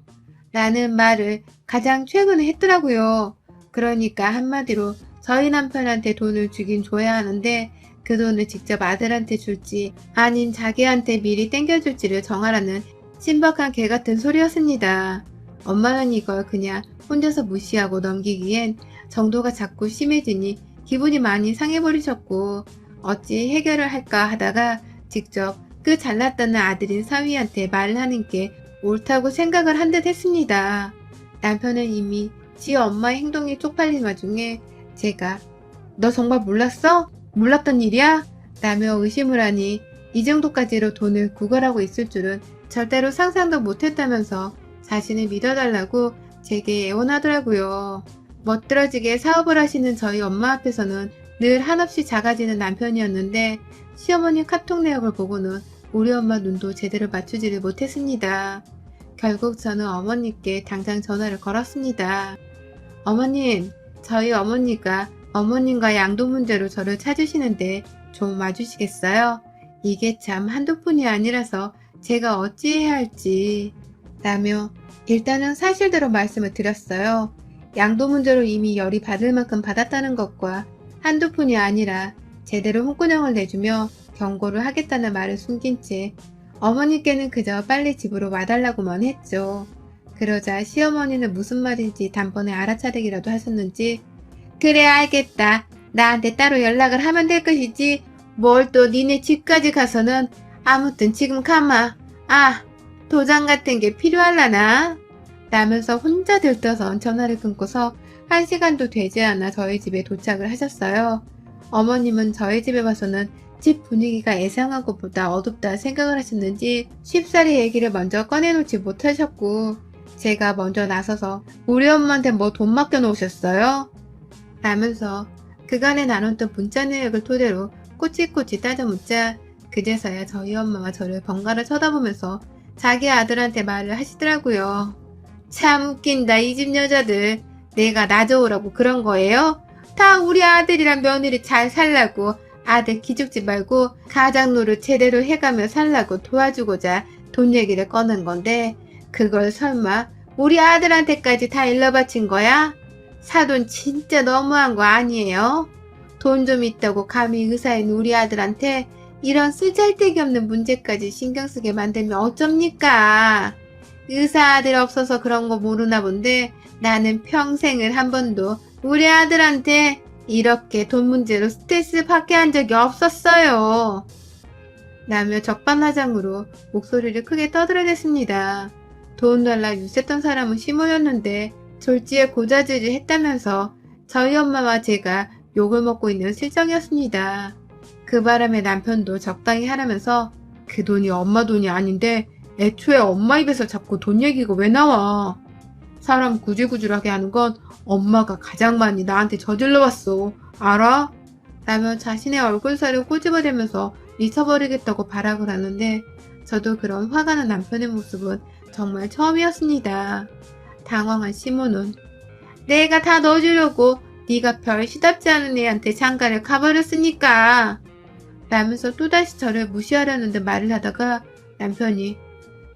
라는 말을 가장 최근에 했더라고요. 그러니까 한마디로 저희 남편한테 돈을 주긴 줘야 하는데 그 돈을 직접 아들한테 줄지 아닌 자기한테 미리 땡겨줄지를 정하라는 신박한 개 같은 소리였습니다. 엄마는 이걸 그냥 혼자서 무시하고 넘기기엔 정도가 자꾸 심해지니 기분이 많이 상해버리셨고 어찌 해결을 할까 하다가 직접 그 잘났다는 아들인 사위한테 말을 하는 게 옳다고 생각을 한 듯 했습니다. 남편은 이미 지 엄마의 행동에 쪽팔린 와중에 제가 너 정말 몰랐어? 몰랐던 일이야? 라며 의심을 하니 이 정도까지로 돈을 구걸하고 있을 줄은 절대로 상상도 못했다면서 자신을 믿어달라고 제게 애원하더라고요. 멋들어지게 사업을 하시는 저희 엄마 앞에서는 늘 한없이 작아지는 남편이었는데 시어머니 카톡 내역을 보고는 우리 엄마 눈도 제대로 맞추지를 못했습니다. 결국 저는 어머니께 당장 전화를 걸었습니다. 어머님, 저희 어머니가 어머님과 양도 문제로 저를 찾으시는데 좀 와주시겠어요? 이게 참 한두 푼이 아니라서 제가 어찌해야 할지 라며 일단은 사실대로 말씀을 드렸어요. 양도 문제로 이미 열이 받을 만큼 받았다는 것과 한두 푼이 아니라 제대로 홍군형을 내주며 경고를 하겠다는 말을 숨긴 채 어머니께는 그저 빨리 집으로 와달라고만 했죠. 그러자 시어머니는 무슨 말인지 단번에 알아차리기라도 하셨는지 그래 알겠다. 나한테 따로 연락을 하면 될 것이지 뭘 또 니네 집까지 가서는 아무튼 지금 가마. 아 도장 같은 게 필요할라나? 라면서 혼자 들떠선 전화를 끊고서 1시간도 되지 않아 저희 집에 도착을 하셨어요. 어머님은 저희 집에 와서는 집 분위기가 예상한 것보다 어둡다 생각을 하셨는지 쉽사리 얘기를 먼저 꺼내놓지 못하셨고 제가 먼저 나서서 우리 엄마한테 뭐 돈 맡겨놓으셨어요? 라면서 그간에 나눴던 문자 내역을 토대로 꼬치꼬치 따져 묻자 그제서야 저희 엄마가 저를 번갈아 쳐다보면서 자기 아들한테 말을 하시더라고요. 참 웃긴다 이 집 여자들. 내가 나 좋으라고 그런 거예요? 다 우리 아들이랑 며느리 잘 살라고 아들 기죽지 말고 가장 노릇 제대로 해가며 살라고 도와주고자 돈 얘기를 꺼낸 건데 그걸 설마 우리 아들한테까지 다 일러바친 거야? 사돈 진짜 너무한 거 아니에요? 돈 좀 있다고 감히 의사인 우리 아들한테 이런 쓰잘데기 없는 문제까지 신경 쓰게 만들면 어쩝니까? 의사 아들 없어서 그런 거 모르나 본데 나는 평생을 한 번도 우리 아들한테 이렇게 돈 문제로 스트레스 받게 한 적이 없었어요. 라며 적반하장으로 목소리를 크게 떠들어댔습니다. 돈 달라 유세했던 사람은 시모였는데 졸지에 고자질을 했다면서 저희 엄마와 제가 욕을 먹고 있는 실정이었습니다. 그 바람에 남편도 적당히 하라면서 그 돈이 엄마 돈이 아닌데 애초에 엄마 입에서 자꾸 돈 얘기가 왜 나와? 사람 구질구질하게 하는 건 엄마가 가장 많이 나한테 저질러 왔어. 알아? 라며 자신의 얼굴살을 꼬집어대면서 미쳐버리겠다고 발악을 하는데 저도 그런 화가 난 남편의 모습은 정말 처음이었습니다. 당황한 시모는 내가 다 넣어주려고 네가 별 시답지 않은 애한테 장가를 가버렸으니까 라면서 또다시 저를 무시하려는 듯 말을 하다가 남편이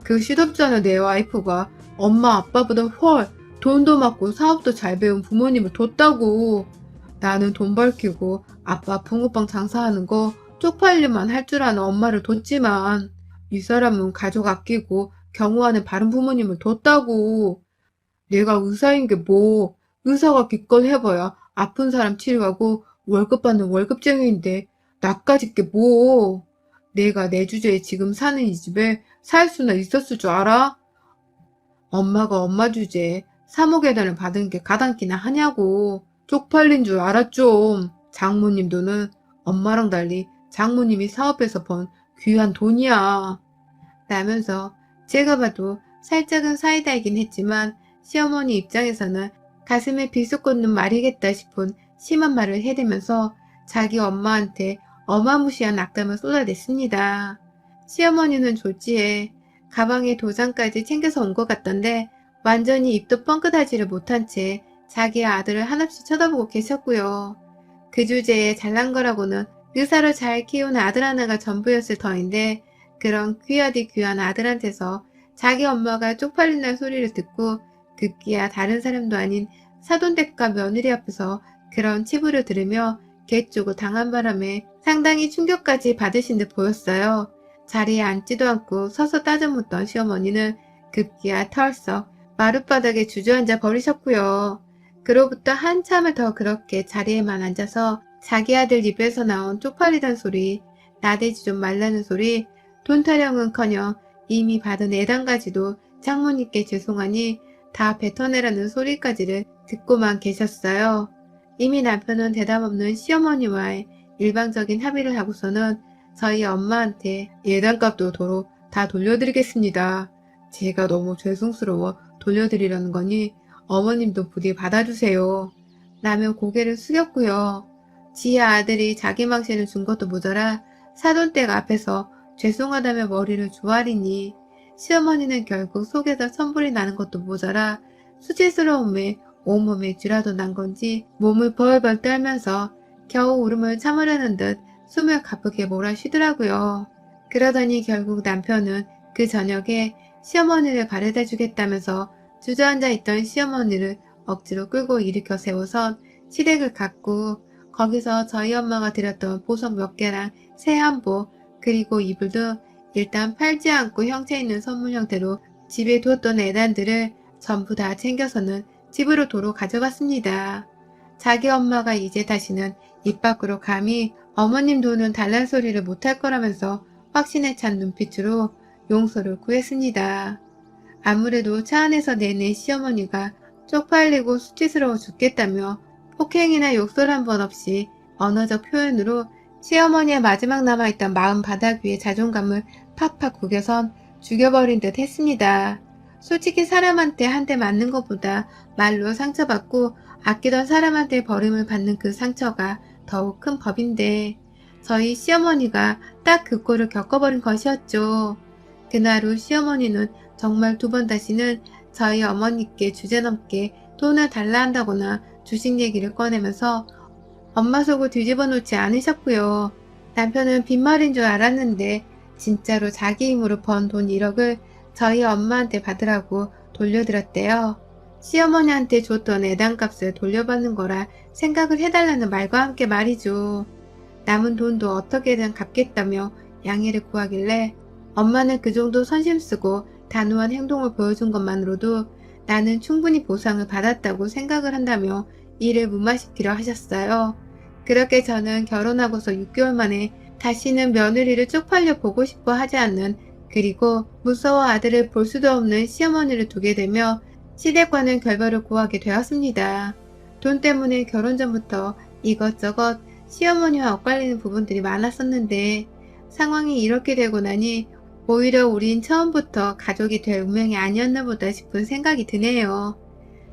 그 시덥지 않은 내 와이프가 엄마 아빠보다 훨 돈도 많고 사업도 잘 배운 부모님을 뒀다고. 나는 돈 벌키고 아빠 붕어빵 장사하는 거 쪽팔리만 할 줄 아는 엄마를 뒀지만 이 사람은 가족 아끼고 경호하는 바른 부모님을 뒀다고. 내가 의사인 게 뭐 의사가 기껏 해봐야 아픈 사람 치료하고 월급 받는 월급쟁이인데 나까짓 게 뭐. 내가 내 주제에 지금 사는 이 집에 살 수나 있었을 줄 알아? 엄마가 엄마 주제에 3억 예단을 받은 게 가당키나 하냐고. 쪽팔린 줄 알아 좀. 장모님 돈은 엄마랑 달리 장모님이 사업해서 번 귀한 돈이야. 라면서 제가 봐도 살짝은 사이다이긴 했지만 시어머니 입장에서는 가슴에 비수 꽂는 말이겠다 싶은 심한 말을 해대면서 자기 엄마한테 어마무시한 악담을 쏟아냈습니다. 시어머니는 졸지에 가방에 도장까지 챙겨서 온 것 같던데 완전히 입도 뻥끗하지를 못한 채 자기 아들을 한없이 쳐다보고 계셨고요. 그 주제에 잘난 거라고는 의사로 잘 키운 아들 하나가 전부였을 터인데 그런 귀하디 귀한 아들한테서 자기 엄마가 쪽팔린다는 소리를 듣고 급기야 다른 사람도 아닌 사돈댁과 며느리 앞에서 그런 치부를 들으며 개쪽을 당한 바람에 상당히 충격까지 받으신 듯 보였어요. 자리에 앉지도 않고 서서 따져 묻던 시어머니는 급기야 털썩 마룻바닥에 주저앉아 버리셨고요. 그로부터 한참을 더 그렇게 자리에만 앉아서 자기 아들 입에서 나온 쪽팔리던 소리, 나대지 좀 말라는 소리, 돈 타령은커녕 이미 받은 애단가지도 장모님께 죄송하니 다 뱉어내라는 소리까지를 듣고만 계셨어요. 이미 남편은 대답 없는 시어머니와의 일방적인 합의를 하고서는 저희 엄마한테 예단값도 도로 다 돌려드리겠습니다. 제가 너무 죄송스러워 돌려드리려는 거니 어머님도 부디 받아주세요. 라며 고개를 숙였고요. 지혜 아들이 자기 망신을 준 것도 모자라 사돈댁 앞에서 죄송하다며 머리를 조아리니 시어머니는 결국 속에서 천불이 나는 것도 모자라 수치스러움에 온몸에 쥐라도 난 건지 몸을 벌벌 떨면서 겨우 울음을 참으려는 듯 숨을 가쁘게 몰아쉬더라고요. 그러더니 결국 남편은 그 저녁에 시어머니를 바래다 주겠다면서 주저앉아 있던 시어머니를 억지로 끌고 일으켜 세워선 시댁을 갔고 거기서 저희 엄마가 드렸던 보석 몇 개랑 새 한복 그리고 이불 등 일단 팔지 않고 형체 있는 선물 형태로 집에 두었던 애단들을 전부 다 챙겨서는 집으로 도로 가져갔습니다. 자기 엄마가 이제 다시는 입 밖으로 감히 어머님 돈은 달란 소리를 못할 거라면서 확신에 찬 눈빛으로 용서를 구했습니다. 아무래도 차 안에서 내내 시어머니가 쪽팔리고 수치스러워 죽겠다며 폭행이나 욕설 한 번 없이 언어적 표현으로 시어머니의 마지막 남아있던 마음 바닥 위에 자존감을 팍팍 구겨선 죽여버린 듯 했습니다. 솔직히 사람한테 한 대 맞는 것보다 말로 상처받고 아끼던 사람한테 버림을 받는 그 상처가 더욱 큰 법인데 저희 시어머니가 딱 그 꼴을 겪어버린 것이었죠. 그날 후 시어머니는 정말 두 번 다시는 저희 어머니께 주제넘게 돈을 달라 한다거나 주식 얘기를 꺼내면서 엄마 속을 뒤집어 놓지 않으셨고요. 남편은 빈말인 줄 알았는데 진짜로 자기 힘으로 번 돈 1억을 저희 엄마한테 받으라고 돌려드렸대요. 시어머니한테 줬던 애단값을 돌려받는 거라 생각을 해달라는 말과 함께 말이죠. 남은 돈도 어떻게든 갚겠다며 양해를 구하길래 엄마는 그 정도 선심 쓰고 단호한 행동을 보여준 것만으로도 나는 충분히 보상을 받았다고 생각을 한다며 이를 무마시키려 하셨어요. 그렇게 저는 결혼하고서 6개월 만에 다시는 며느리를 쪽팔려 보고 싶어 하지 않는 그리고 무서워 아들을 볼 수도 없는 시어머니를 두게 되며 시댁과는 결별을 고하게 되었습니다. 돈 때문에 결혼 전부터 이것저것 시어머니와 엇갈리는 부분들이 많았었는데 상황이 이렇게 되고 나니 오히려 우린 처음부터 가족이 될 운명이 아니었나 보다 싶은 생각이 드네요.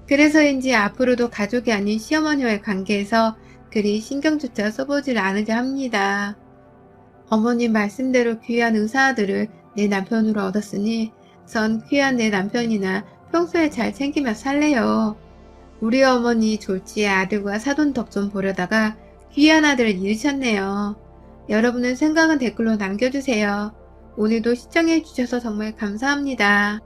그래서인지 앞으로도 가족이 아닌 시어머니와의 관계에서 그리 신경조차 써보질 않으려 합니다. 어머님 말씀대로 귀한 의사아들을 내 남편으로 얻었으니 전 귀한 내 남편이나 평소에 잘 챙기며 살래요. 우리 어머니 졸지에 아들과 사돈 덕 좀 보려다가 귀한 아들을 잃으셨네요. 여러분의 생각은 댓글로 남겨주세요. 오늘도 시청해주셔서 정말 감사합니다.